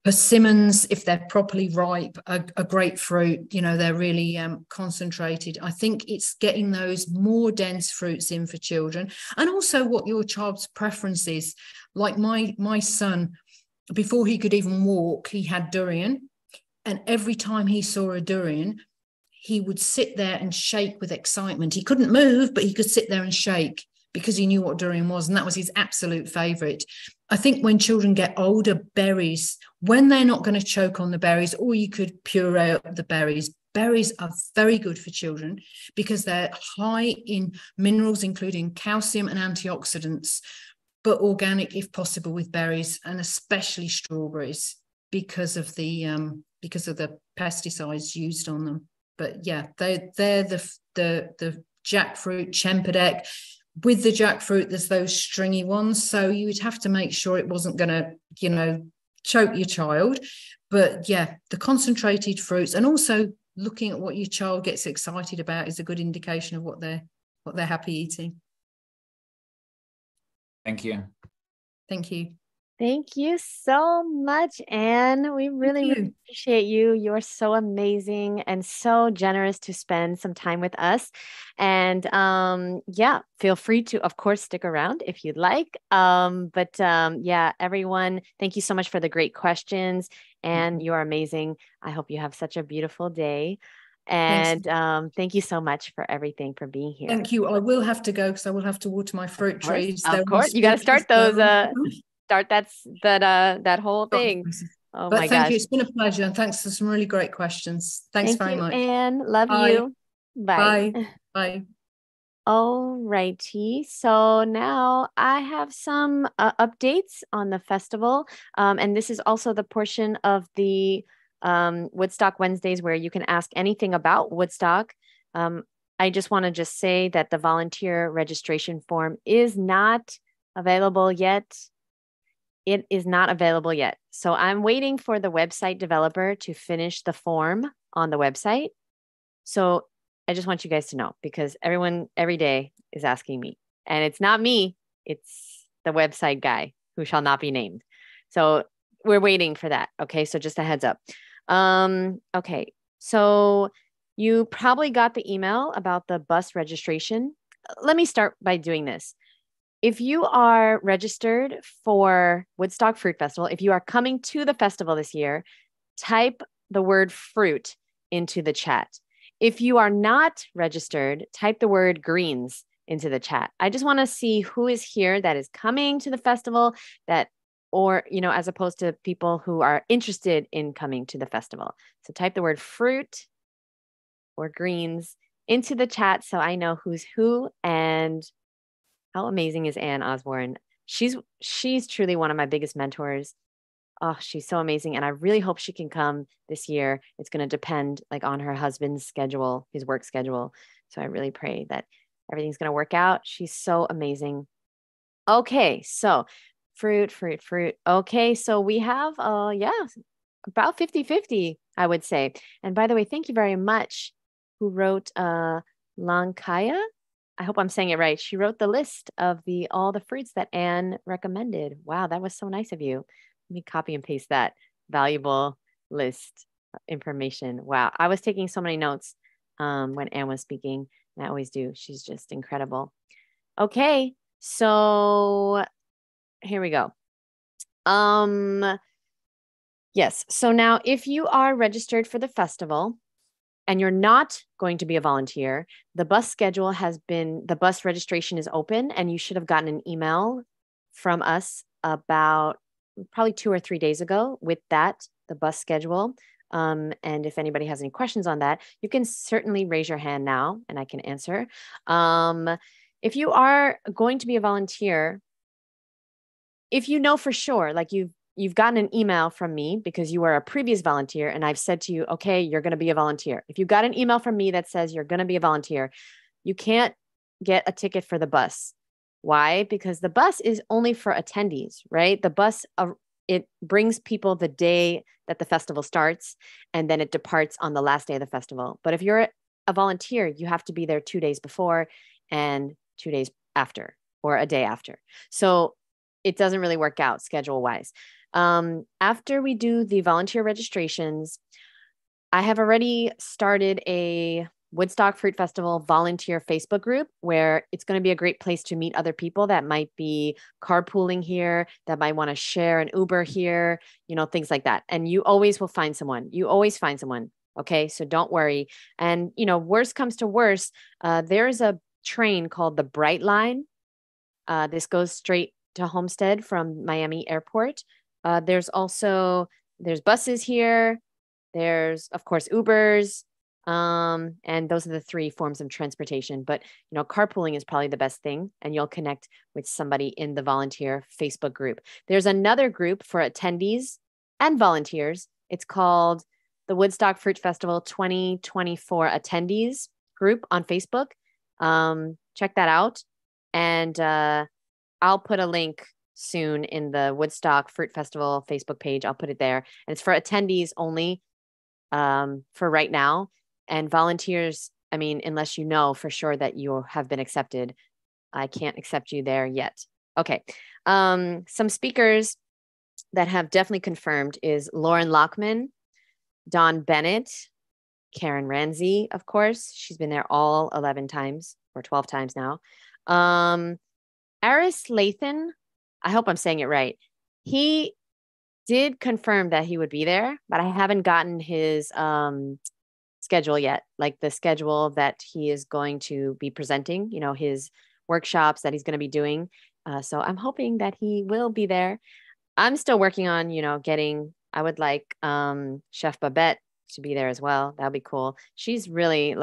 S2: Persimmons, if they're properly ripe, a grapefruit, they're really concentrated. I think it's getting those more dense fruits in for children, and also what your child's preference is. Like my son, before he could even walk, he had durian, and every time he saw a durian, he would sit there and shake with excitement. He couldn't move, but he could sit there and shake because he knew what durian was, and that was his absolute favorite. I think when children get older, berries, when they're not going to choke on the berries, or you could puree up the berries. Berries are very good for children because they're high in minerals, including calcium and antioxidants, but organic if possible with berries, and especially strawberries because of the pesticides used on them. But yeah, they're the jackfruit, Chempedek. With the jackfruit, there's those stringy ones, so you would have to make sure it wasn't going to, choke your child. But yeah, the concentrated fruits, and also looking at what your child gets excited about, is a good indication of what they're happy eating.
S4: Thank you.
S2: Thank you.
S1: Thank you so much, Anne. We really appreciate you. You're so amazing and so generous to spend some time with us. And yeah, feel free to, of course, stick around if you'd like. But yeah, everyone, thank you so much for the great questions. And you're amazing. I hope you have such a beautiful day. And thank you so much for everything, for being here.
S2: Thank you. I will have to go because I will have to water my fruit trees.
S1: Of course, you got to start those. Start that whole thing. Oh
S2: but
S1: my
S2: thank
S1: gosh.
S2: you. It's been a pleasure, and thanks for some really great questions. Thanks very much.
S1: Anne. Love
S2: Bye.
S1: you. Bye.
S2: Bye. Bye.
S1: All righty. So now I have some updates on the festival. And this is also the portion of the Woodstock Wednesdays where you can ask anything about Woodstock. I just want to say that the volunteer registration form is not available yet. It is not available yet. So I'm waiting for the website developer to finish the form on the website. So I just want you guys to know, because everyone every day is asking me, and it's not me, it's the website guy who shall not be named. So we're waiting for that. Okay. So just a heads up. Okay. So you probably got the email about the bus registration. Let me start by doing this. If you are registered for Woodstock Fruit Festival, if you are coming to the festival this year, type the word fruit into the chat. If you are not registered, type the word greens into the chat. I just want to see who is here that is coming to the festival, or, as opposed to people who are interested in coming to the festival. So type the word fruit or greens into the chat so I know who's who. And how amazing is Anne Osborne? She's truly one of my biggest mentors. Oh, she's so amazing. And I really hope she can come this year. It's going to depend on her husband's schedule, his work schedule. So I really pray that everything's going to work out. She's so amazing. Okay. So fruit. Okay. So we have, about 50-50, I would say. And by the way, thank you very much who wrote Lankaya. I hope I'm saying it right. She wrote the list of all the fruits that Anne recommended. Wow, that was so nice of you. Let me copy and paste that valuable list information. Wow, I was taking so many notes when Anne was speaking. And I always do. She's just incredible. Okay, so here we go. Yes. So now if you are registered for the festival and you're not going to be a volunteer, the bus registration is open, and you should have gotten an email from us about probably 2 or 3 days ago with the bus schedule. And if anybody has any questions on that, you can certainly raise your hand now and I can answer. If you are going to be a volunteer, if you know for sure, like you've gotten an email from me because you were a previous volunteer and I've said to you, okay, you're going to be a volunteer. If you got an email from me that says you're going to be a volunteer, you can't get a ticket for the bus. Why? Because the bus is only for attendees, right? The bus, it brings people the day that the festival starts, and then it departs on the last day of the festival. But if you're a volunteer, you have to be there 2 days before and 2 days after, or a day after. So it doesn't really work out schedule wise. After we do the volunteer registrations, I have already started a Woodstock Fruit Festival volunteer Facebook group where it's going to be a great place to meet other people that might be carpooling here, that might want to share an Uber here, things like that. And you always will find someone. You always find someone. Okay. So don't worry. And, worst comes to worst, there's a train called the Bright Line. This goes straight to Homestead from Miami Airport. There's buses here. There's, of course, Ubers. And those are the 3 forms of transportation. But, carpooling is probably the best thing, and you'll connect with somebody in the volunteer Facebook group. There's another group for attendees and volunteers. It's called the Woodstock Fruit Festival 2024 Attendees group on Facebook. Check that out. And I'll put a link soon in the Woodstock Fruit Festival Facebook page. I'll put it there. And it's for attendees only for right now. And volunteers, unless you know for sure that you have been accepted, I can't accept you there yet. Okay. Some speakers that have definitely confirmed is Lauren Lockman, Dawn Bennett, Karen Ramsey, of course. She's been there all 11 times or 12 times now. Aris Lathan, I hope I'm saying it right. He did confirm that he would be there, but I haven't gotten his schedule yet, like the schedule that he is going to be presenting, his workshops that he's going to be doing. So I'm hoping that he will be there. I'm still working on, I would like Chef Babette to be there as well. That'll be cool. She's really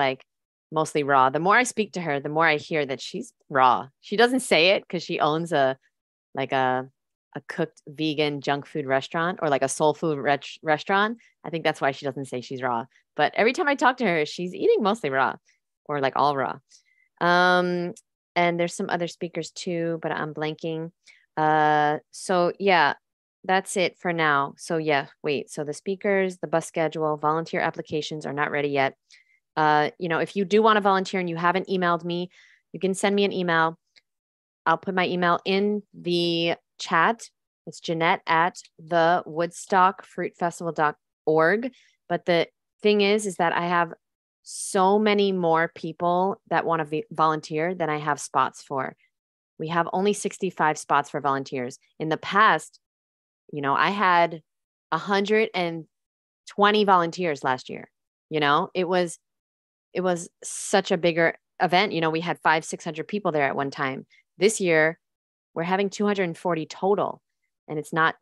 S1: mostly raw. The more I speak to her, the more I hear that she's raw. She doesn't say it because she owns a cooked vegan junk food restaurant, or like a soul food restaurant. I think that's why she doesn't say she's raw. But every time I talk to her, she's eating mostly raw, or like all raw. And there's some other speakers too, but I'm blanking. So yeah, that's it for now. So yeah, wait. So the speakers, the bus schedule, volunteer applications are not ready yet. If you do want to volunteer and you haven't emailed me, you can send me an email. I'll put my email in the chat. It's Jeanette at the woodstockfruitfestival.org. But the thing is that I have so many more people that want to volunteer than I have spots for. We have only 65 spots for volunteers. In the past, I had 120 volunteers last year. It was such a bigger event. We had 500-600 people there at one time. This year, we're having 240 total. And it's not,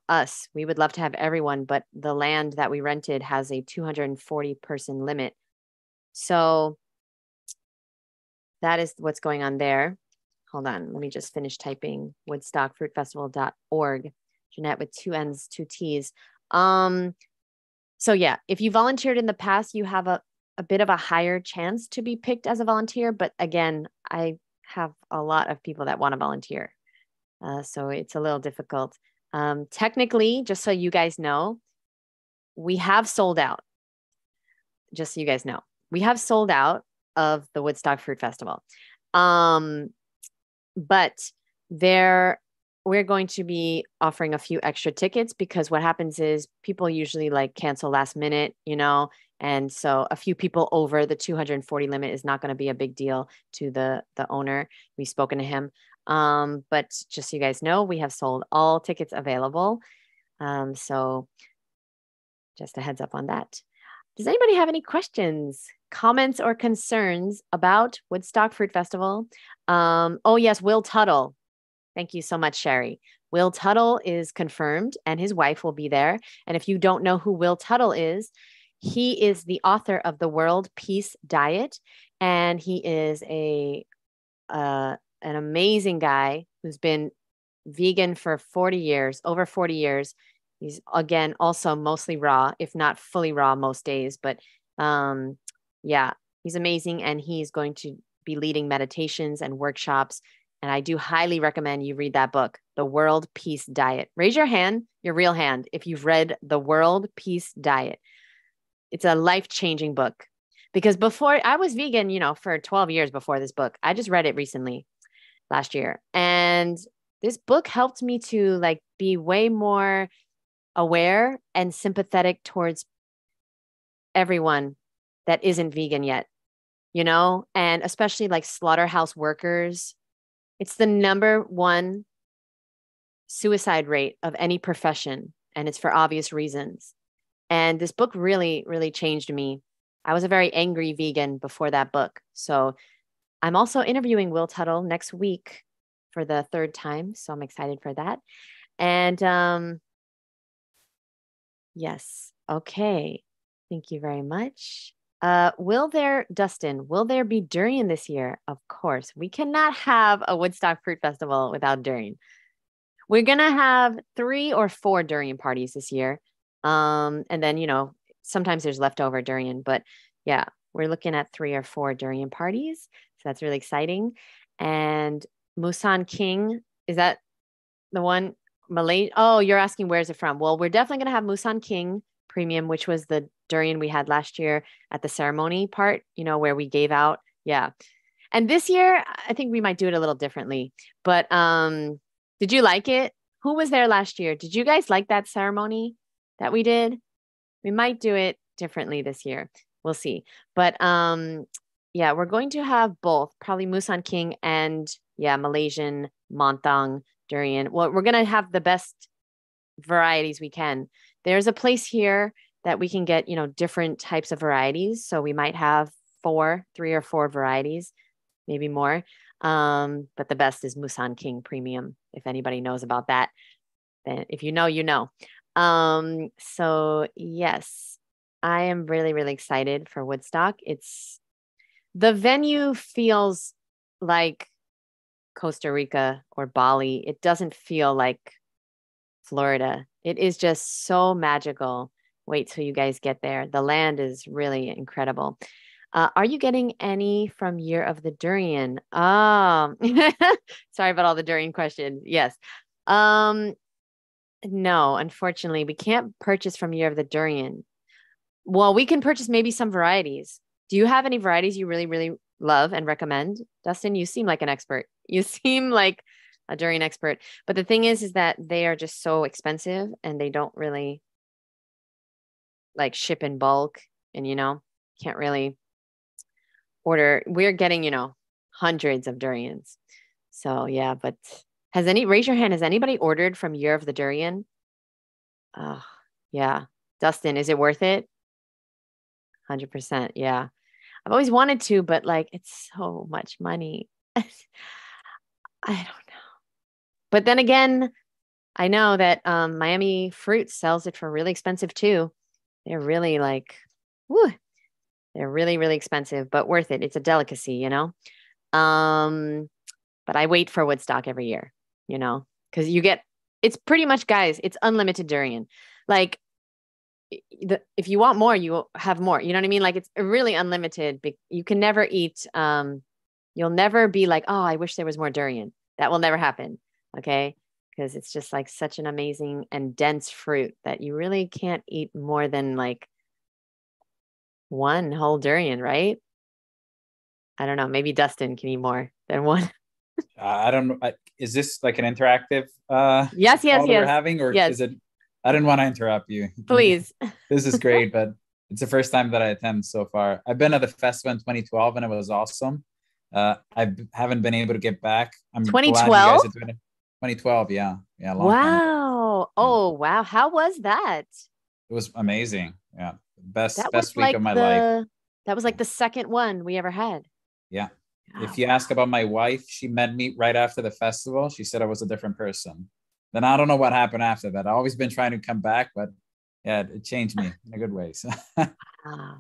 S1: us. We would love to have everyone, but the land that we rented has a 240 person limit. So that is what's going on there. Hold on. Let me just finish typing woodstockfruitfestival.org. Jeanette with 2 N's, 2 T's. So yeah, if you volunteered in the past, you have a bit of a higher chance to be picked as a volunteer. But again, I have a lot of people that want to volunteer. So it's a little difficult. Technically, just so you guys know, we have sold out. Just so you guys know, we have sold out of the Woodstock Fruit Festival. But we're going to be offering a few extra tickets, because what happens is people usually like cancel last minute, and so a few people over the 240 limit is not going to be a big deal to the owner. We've spoken to him. But just so you guys know, we have sold all tickets available. So just a heads up on that. Does anybody have any questions, comments, or concerns about Woodstock Fruit Festival? Oh, yes, Will Tuttle. Thank you so much, Sherry. Will Tuttle is confirmed, and his wife will be there. And if you don't know who Will Tuttle is, he is the author of the World Peace Diet, and he is an amazing guy who's been vegan for 40 years, over 40 years. He's, again, also mostly raw, if not fully raw most days. But yeah, he's amazing. And he's going to be leading meditations and workshops. And I do highly recommend you read that book, The World Peace Diet. Raise your hand, your real hand, if you've read The World Peace Diet. It's a life-changing book. Because before, I was vegan, for 12 years before this book. I just read it recently, last year. And this book helped me to be way more aware and sympathetic towards everyone that isn't vegan yet, and especially slaughterhouse workers. It's the number one suicide rate of any profession, and it's for obvious reasons. And this book really, really changed me. I was a very angry vegan before that book. So I'm also interviewing Will Tuttle next week for the third time. So I'm excited for that. And yes. Okay. Thank you very much. Dustin, will there be durian this year? Of course. We cannot have a Woodstock Fruit Festival without durian. We're going to have 3 or 4 durian parties this year. And then, sometimes there's leftover durian, but yeah, we're looking at 3 or 4 durian parties. So that's really exciting. And Musan King, is that the one? Malay? Oh, you're asking where's it from? Well, we're definitely going to have Musan King Premium, which was the durian we had last year at the ceremony part, where we gave out. Yeah. And this year, I think we might do it a little differently. But did you like it? Who was there last year? Did you guys like that ceremony that we did? We might do it differently this year. We'll see. But yeah, we're going to have both, probably Musan King and Malaysian Montang durian. Well, we're going to have the best varieties we can. There's a place here that we can get, different types of varieties. So we might have 3 or 4 varieties, maybe more. But the best is Musan King Premium. If anybody knows about that, then if you know, you know. So yes, I am really, really excited for Woodstock. The venue feels like Costa Rica or Bali. It doesn't feel like Florida. It is just so magical. Wait till you guys get there. The land is really incredible. Are you getting any from Year of the Durian? Sorry about all the durian questions. Yes. No, unfortunately, we can't purchase from Year of the Durian. Well, we can purchase maybe some varieties. Do you have any varieties you really, really love and recommend? Dustin, you seem like an expert. You seem like a durian expert. But the thing is that they are just so expensive and they don't really ship in bulk, and can't really order. We're getting, hundreds of durians. So yeah, but raise your hand. Has anybody ordered from Year of the Durian? Oh, yeah. Dustin, is it worth it? 100%. Yeah. I've always wanted to, but it's so much money. I don't know. But then again, I know that Miami Fruit sells it for really expensive too. They're really they're really, really expensive, but worth it. It's a delicacy, But I wait for Woodstock every year, because it's pretty much, guys, it's unlimited durian. If you want more, you have more. You know what I mean? It's really unlimited. You can never eat. You'll never be like, oh, I wish there was more durian. That will never happen. Okay. because it's just like such an amazing and dense fruit that you really can't eat more than like one whole durian, right? I don't know. Maybe Dustin can eat more than one.
S4: I don't know. Is this like an interactive
S1: Yes, yes,
S4: call that we're
S1: yes.
S4: having, or
S1: Yes,
S4: is it? I didn't want to interrupt you.
S1: please.
S4: This is great, but it's the first time that I attend so far. I've been at the festival in 2012 and it was awesome. I haven't been able to get back. I'm glad you
S1: 2012?
S4: guys are doing it. 2012, yeah, a long time ago.
S1: Wow.
S4: Yeah.
S1: Oh, wow. How was that?
S4: It was amazing. Yeah,
S1: That was
S4: best week of
S1: like
S4: my life.
S1: that was like the second one we ever had.
S4: Yeah.
S1: Oh,
S4: If you ask about my wife, she met me right after the festival. She said I was a different person. Then I don't know what happened after that. I've always been trying to come back, but yeah, it changed me in a good way. So
S1: wow.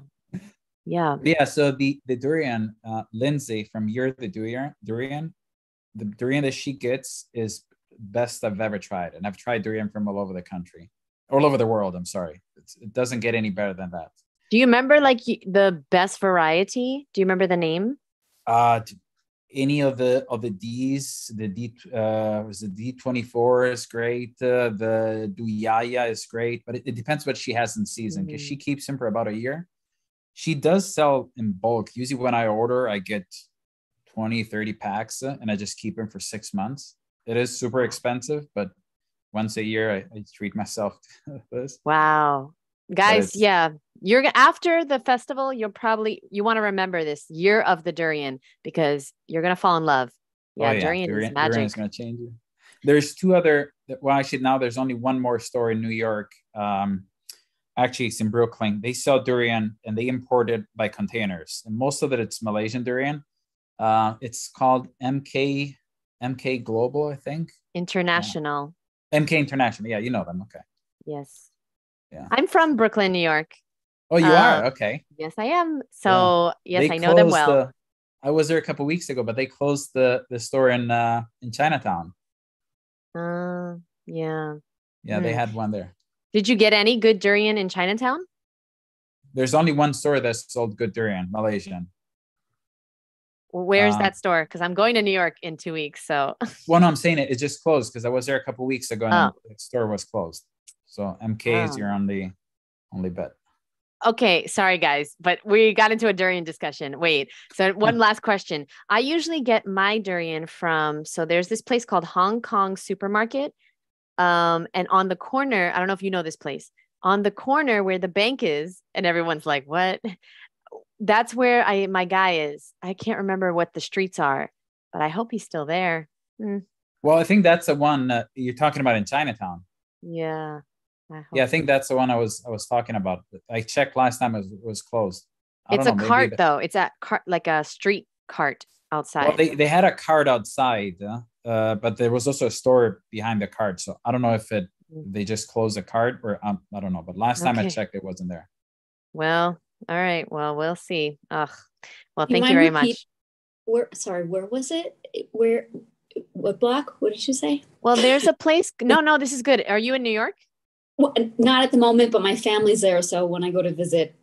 S1: Yeah.
S4: yeah, so the durian, Lindsay from You're the Durian, the durian that she gets is best I've ever tried, and I've tried durian from all over the country, all over the world. I'm sorry, it doesn't get any better than that.
S1: Do you remember like the best variety? Do you remember the name?
S4: Any of the D's, the D was the D24 is great. The Duyaya is great, but it depends what she has in season because she keeps them for about a year. She does sell in bulk. Usually when I order, I get 20, 30 packs and I just keep them for 6 months. It is super expensive, but once a year I treat myself to this.
S1: Wow. Guys, yeah. You're after the festival, you want to remember this Year of the Durian because you're going to fall in love. Yeah, durian is magic.
S4: Durian is going to change you. There's two other, well, actually now there's only one more store in New York. Actually, it's in Brooklyn. They sell durian and they import it by containers. And most of it's Malaysian durian. It's called MK Global, I think.
S1: International.
S4: Yeah. MK International. Yeah, you know them. Okay.
S1: Yes.
S4: Yeah.
S1: I'm from Brooklyn, New York.
S4: Oh, you are? Okay.
S1: Yes, I am. So yes,
S4: I
S1: know them well.
S4: I was there a couple of weeks ago, but they closed the store in Chinatown.
S1: Yeah.
S4: Yeah, they had one there.
S1: Did you get any good durian in Chinatown?
S4: There's only one store that sold good durian, Malaysian.
S1: Where's that store? Because I'm going to New York in 2 weeks. So.
S4: Well, no, I'm saying it just closed because I was there a couple of weeks ago and the store was closed. So MK is your only bet.
S1: Okay, sorry guys, but we got into a durian discussion. Wait, so one last question. I usually get my durian so there's this place called Hong Kong Supermarket. And on the corner, I don't know if you know this place, on the corner where the bank is, and everyone's like, what? That's where my guy is. I can't remember what the streets are, but I hope he's still there.
S4: Well, I think that's the one you're talking about in Chinatown.
S1: Yeah.
S4: I think that's the one I was talking about. I checked last time; it was closed.
S1: It's a cart, though. It's a cart, like a street cart outside.
S4: Well, they had a cart outside, but there was also a store behind the cart. So I don't know if they just closed the cart or I don't know. But last time I checked, it wasn't there.
S1: Well, all right. Well, we'll see. Ugh. Well, thank you very much.
S6: Where was it? What block? What did you say?
S1: Well, there's a place. No, this is good. Are you in New York?
S6: Well, not at the moment, but my family's there. So when I go to visit,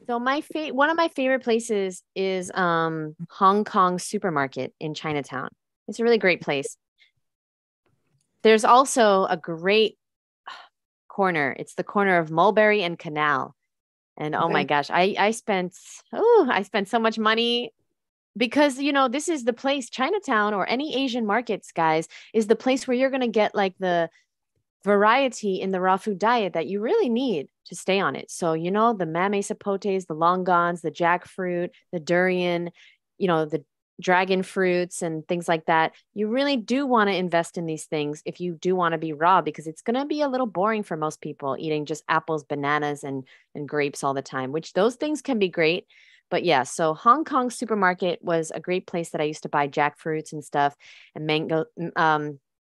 S1: So one of my favorite places is Hong Kong Supermarket in Chinatown. It's a really great place. There's also a great corner. It's the corner of Mulberry and Canal. And oh my gosh, I spent so much money because, this is the place, Chinatown or any Asian markets, guys, is the place where you're going to get like the variety in the raw food diet that you really need to stay on it. So, the mame sapotes, the longans, the jackfruit, the durian, the dragon fruits and things like that. You really do want to invest in these things if you do want to be raw, because it's going to be a little boring for most people eating just apples, bananas, and grapes all the time, which those things can be great. But yeah, so Hong Kong Supermarket was a great place that I used to buy jackfruits and stuff and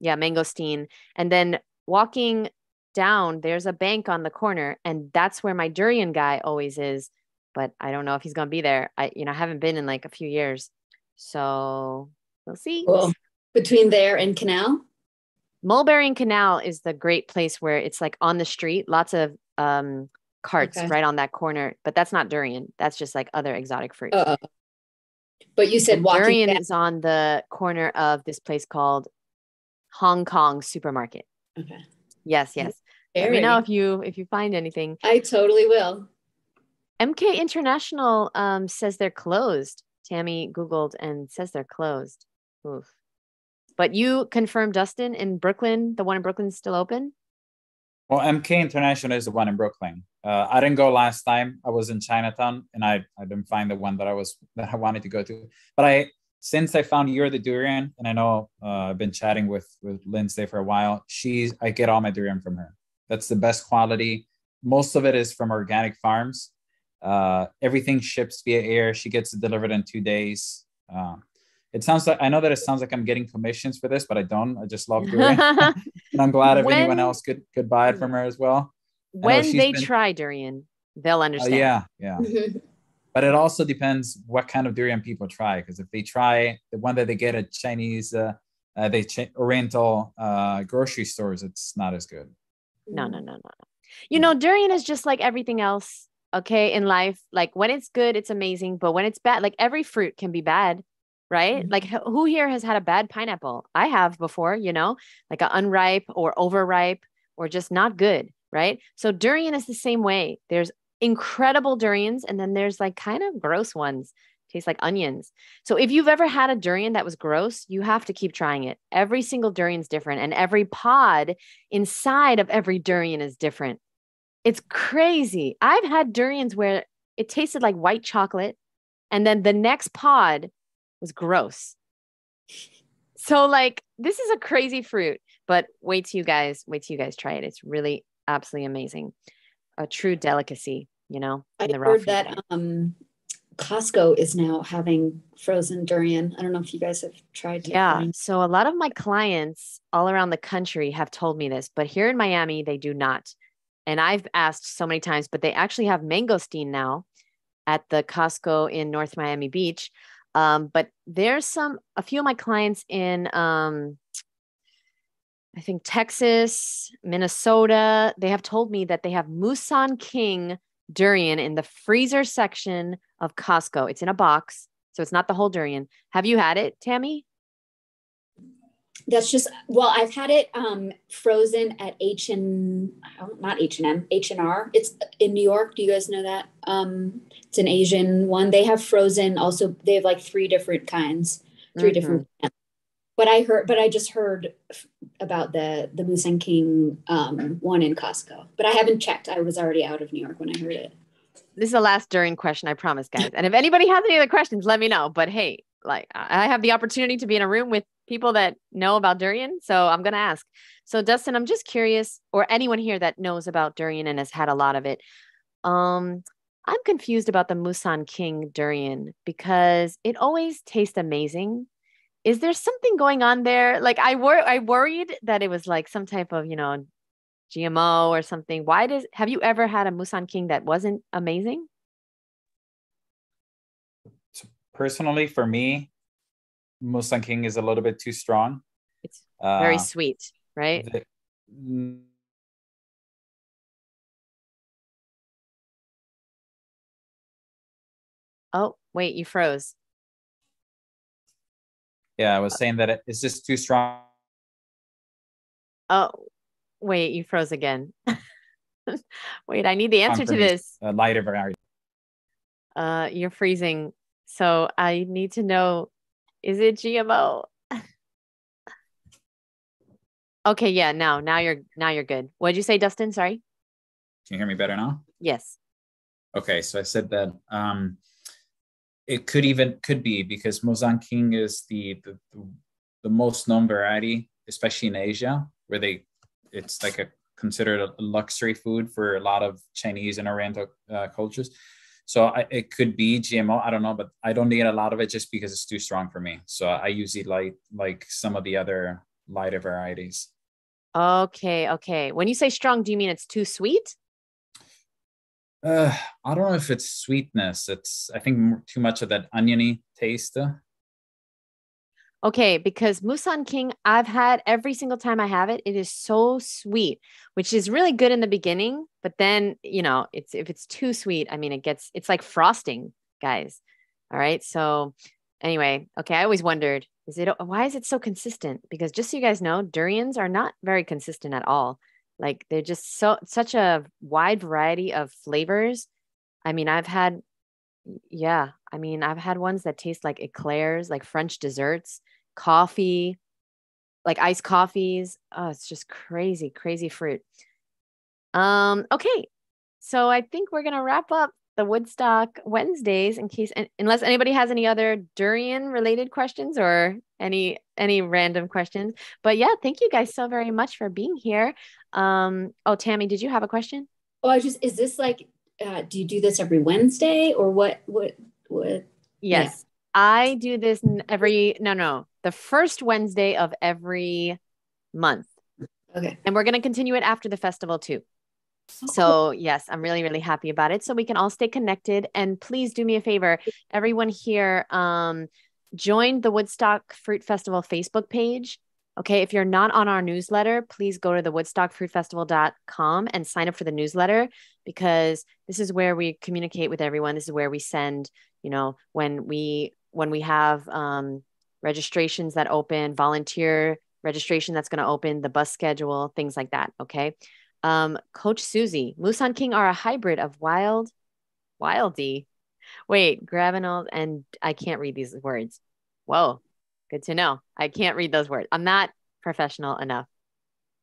S1: mangosteen. And then walking down, there's a bank on the corner, and that's where my durian guy always is. But I don't know if he's going to be there. I haven't been in like a few years. So we'll see.
S6: Well, between there and Canal?
S1: Mulberry and Canal is the great place where it's like on the street, lots of carts right on that corner. But that's not durian. That's just like other exotic fruit.
S6: But you said walking
S1: durian is on the corner of this place called Hong Kong supermarket.
S6: Okay.
S1: Yes. Let me
S6: Very.
S1: know if you find anything.
S6: I totally will.
S1: MK International says they're closed. Tammy Googled and says they're closed. Oof. But you confirmed, Dustin, in Brooklyn, the one in Brooklyn is still open?
S4: Well, MK International is the one in Brooklyn. I didn't go last time. I was in Chinatown, and I didn't find the one that I wanted to go to. But since I found You're the Durian, and I know I've been chatting with Lindsay for a while. I get all my durian from her. That's the best quality. Most of it is from organic farms. Everything ships via air. She gets it delivered in 2 days. I know that it sounds like I'm getting commissions for this, but I don't. I just love durian. And I'm glad if anyone else could buy it from her as well.
S1: When they try durian, they'll understand.
S4: Yeah. But it also depends what kind of durian people try. Because if they try the one that they get at Chinese, Oriental grocery stores, it's not as good.
S1: No. You know, durian is just like everything else, okay, in life. Like when it's good, it's amazing. But when it's bad, like every fruit can be bad, right? Mm-hmm. Like who here has had a bad pineapple? I have before, you know, like an unripe or overripe or just not good, right? So durian is the same way. There's incredible durians and then there's like kind of gross ones. Taste like onions. So if you've ever had a durian that was gross, you have to keep trying it. Every single durian's different and every pod inside of every durian is different. It's crazy. I've had durians where it tasted like white chocolate and then the next pod was gross. So like, this is a crazy fruit, but wait till you guys try it. It's really absolutely amazing. A true delicacy, you know.
S6: I heard that Costco is now having frozen durian. I don't know if you guys have tried to find.
S1: So a lot of my clients all around the country have told me this, but here in Miami, they do not. And I've asked so many times, but they actually have mangosteen now at the Costco in North Miami Beach. But there's a few of my clients in, I think Texas, Minnesota, they have told me that they have Musan King durian in the freezer section of Costco. It's in a box, so it's not the whole durian. Have you had it, Tammy?
S6: That's just, well, I've had it frozen at not H&M, H&R. It's in New York. Do you guys know that? It's an Asian one. They have frozen also. They have like three different kinds, different. But I just heard about the Musan King one in Costco, but I haven't checked. I was already out of New York when I heard it.
S1: This is the last durian question, I promise, guys. And if anybody has any other questions, let me know. But hey, like I have the opportunity to be in a room with people that know about durian, so I'm going to ask. So Dustin, I'm just curious, or anyone here that knows about durian and has had a lot of it. I'm confused about the Musan King durian because it always tastes amazing. Is there something going on there? Like I worried that it was like some type of, you know, GMO or something. Have you ever had a Musan King that wasn't amazing?
S4: So personally, for me, Musan King is a little bit too strong.
S1: It's very sweet, right? Oh, wait, you froze.
S4: Yeah, I was saying that it's just too strong.
S1: Oh, wait, you froze again. Wait, I need the answer to this.
S4: Lighter variety.
S1: You're freezing. So I need to know, is it GMO? Okay, yeah, now you're good. What did you say, Dustin? Sorry.
S4: Can you hear me better now?
S1: Yes.
S4: Okay, so I said that it could be because Musan King is the most known variety, especially in Asia, where it's like considered a luxury food for a lot of Chinese and Oriental cultures. So it could be GMO. I don't know, but I don't eat a lot of it just because it's too strong for me. So I usually like some of the other lighter varieties.
S1: Okay. When you say strong, do you mean it's too sweet?
S4: I don't know if it's sweetness. I think too much of that oniony taste.
S1: Okay, because Musan King, I've had every single time I have it, it is so sweet, which is really good in the beginning. But then, you know, if it's too sweet, I mean, it's like frosting, guys. All right. So Anyway, okay, I always wondered, why is it so consistent? Because just so you guys know, durians are not very consistent at all. Like they're just such a wide variety of flavors. I mean, I've had ones that taste like eclairs, like French desserts, coffee, like iced coffees. Oh, it's just crazy, crazy fruit. Okay. So I think we're gonna wrap up the Woodstock Wednesdays unless anybody has any other durian related questions or any random questions. But yeah, thank you guys so very much for being here. Oh, Tammy, did you have a question?
S6: Oh, is this like, do you do this every Wednesday or what?
S1: Yes, I do this the first Wednesday of every month.
S6: Okay.
S1: And we're going to continue it after the festival too. So yes, I'm really, really happy about it. So we can all stay connected. And please do me a favor, everyone here, join the Woodstock Fruit Festival Facebook page. Okay, if you're not on our newsletter, please go to the woodstockfruitfestival.com and sign up for the newsletter, because this is where we communicate with everyone. This is where we send, when we have registrations that open, volunteer registration that's going to open, the bus schedule, things like that. Okay. Coach Susie, Musan King are a hybrid of Wildy. Wait, Gravenol, and I can't read these words. Whoa, good to know. I can't read those words. I'm not professional enough.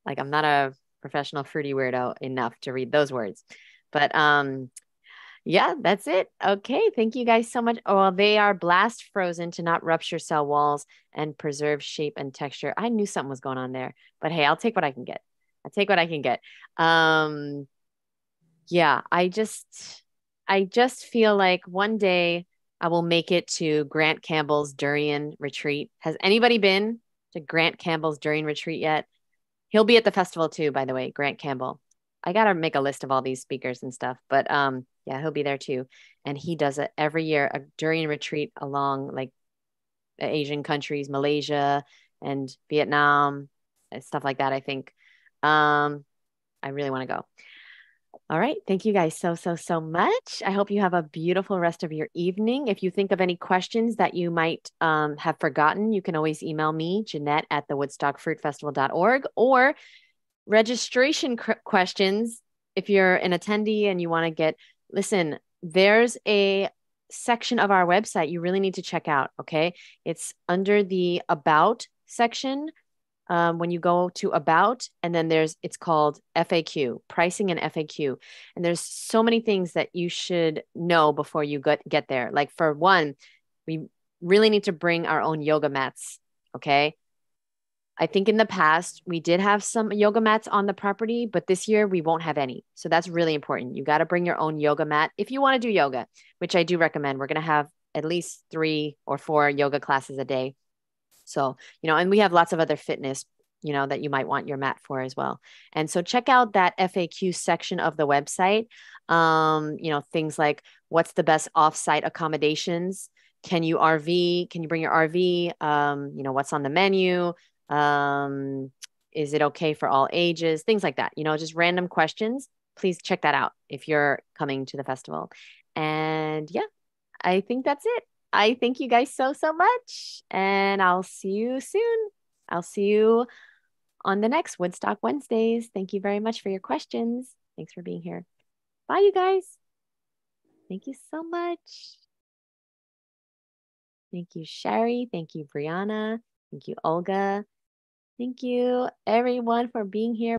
S1: Like I'm not a professional fruity weirdo enough to read those words. But yeah, that's it. Okay, thank you guys so much. Oh, well, they are blast frozen to not rupture cell walls and preserve shape and texture. I knew something was going on there, but hey, I'll take what I can get. I'll take what I can get. Yeah, I just feel like one day I will make it to Grant Campbell's Durian Retreat. Has anybody been to Grant Campbell's Durian Retreat yet? He'll be at the festival too, by the way, Grant Campbell. I gotta make a list of all these speakers and stuff, but yeah, he'll be there too. And he does it every year, a Durian Retreat along like Asian countries, Malaysia and Vietnam, and stuff like that, I think. I really want to go. All right. Thank you guys so much. I hope you have a beautiful rest of your evening. If you think of any questions that you might have forgotten, you can always email me, Jeanette at thewoodstockfruitfestival.org, or registration questions. If you're an attendee and you want to listen, there's a section of our website you really need to check out. Okay. It's under the About section. When you go to About, and then it's called FAQ, pricing and FAQ. And there's so many things that you should know before you get there. Like for one, we really need to bring our own yoga mats. Okay. I think in the past we did have some yoga mats on the property, but this year we won't have any. So that's really important. You got to bring your own yoga mat if you want to do yoga, which I do recommend. We're going to have at least 3 or 4 yoga classes a day. So, and we have lots of other fitness, that you might want your mat for as well. And so check out that FAQ section of the website. Things like what's the best offsite accommodations? Can you RV? Can you bring your RV? What's on the menu? Is it okay for all ages? Things like that, just random questions. Please check that out if you're coming to the festival. And yeah, I think that's it. I thank you guys so much, and I'll see you soon. I'll see you on the next Woodstock Wednesdays. Thank you very much for your questions. Thanks for being here. Bye, you guys. Thank you so much. Thank you, Sherry. Thank you, Brianna. Thank you, Olga. Thank you, everyone, for being here.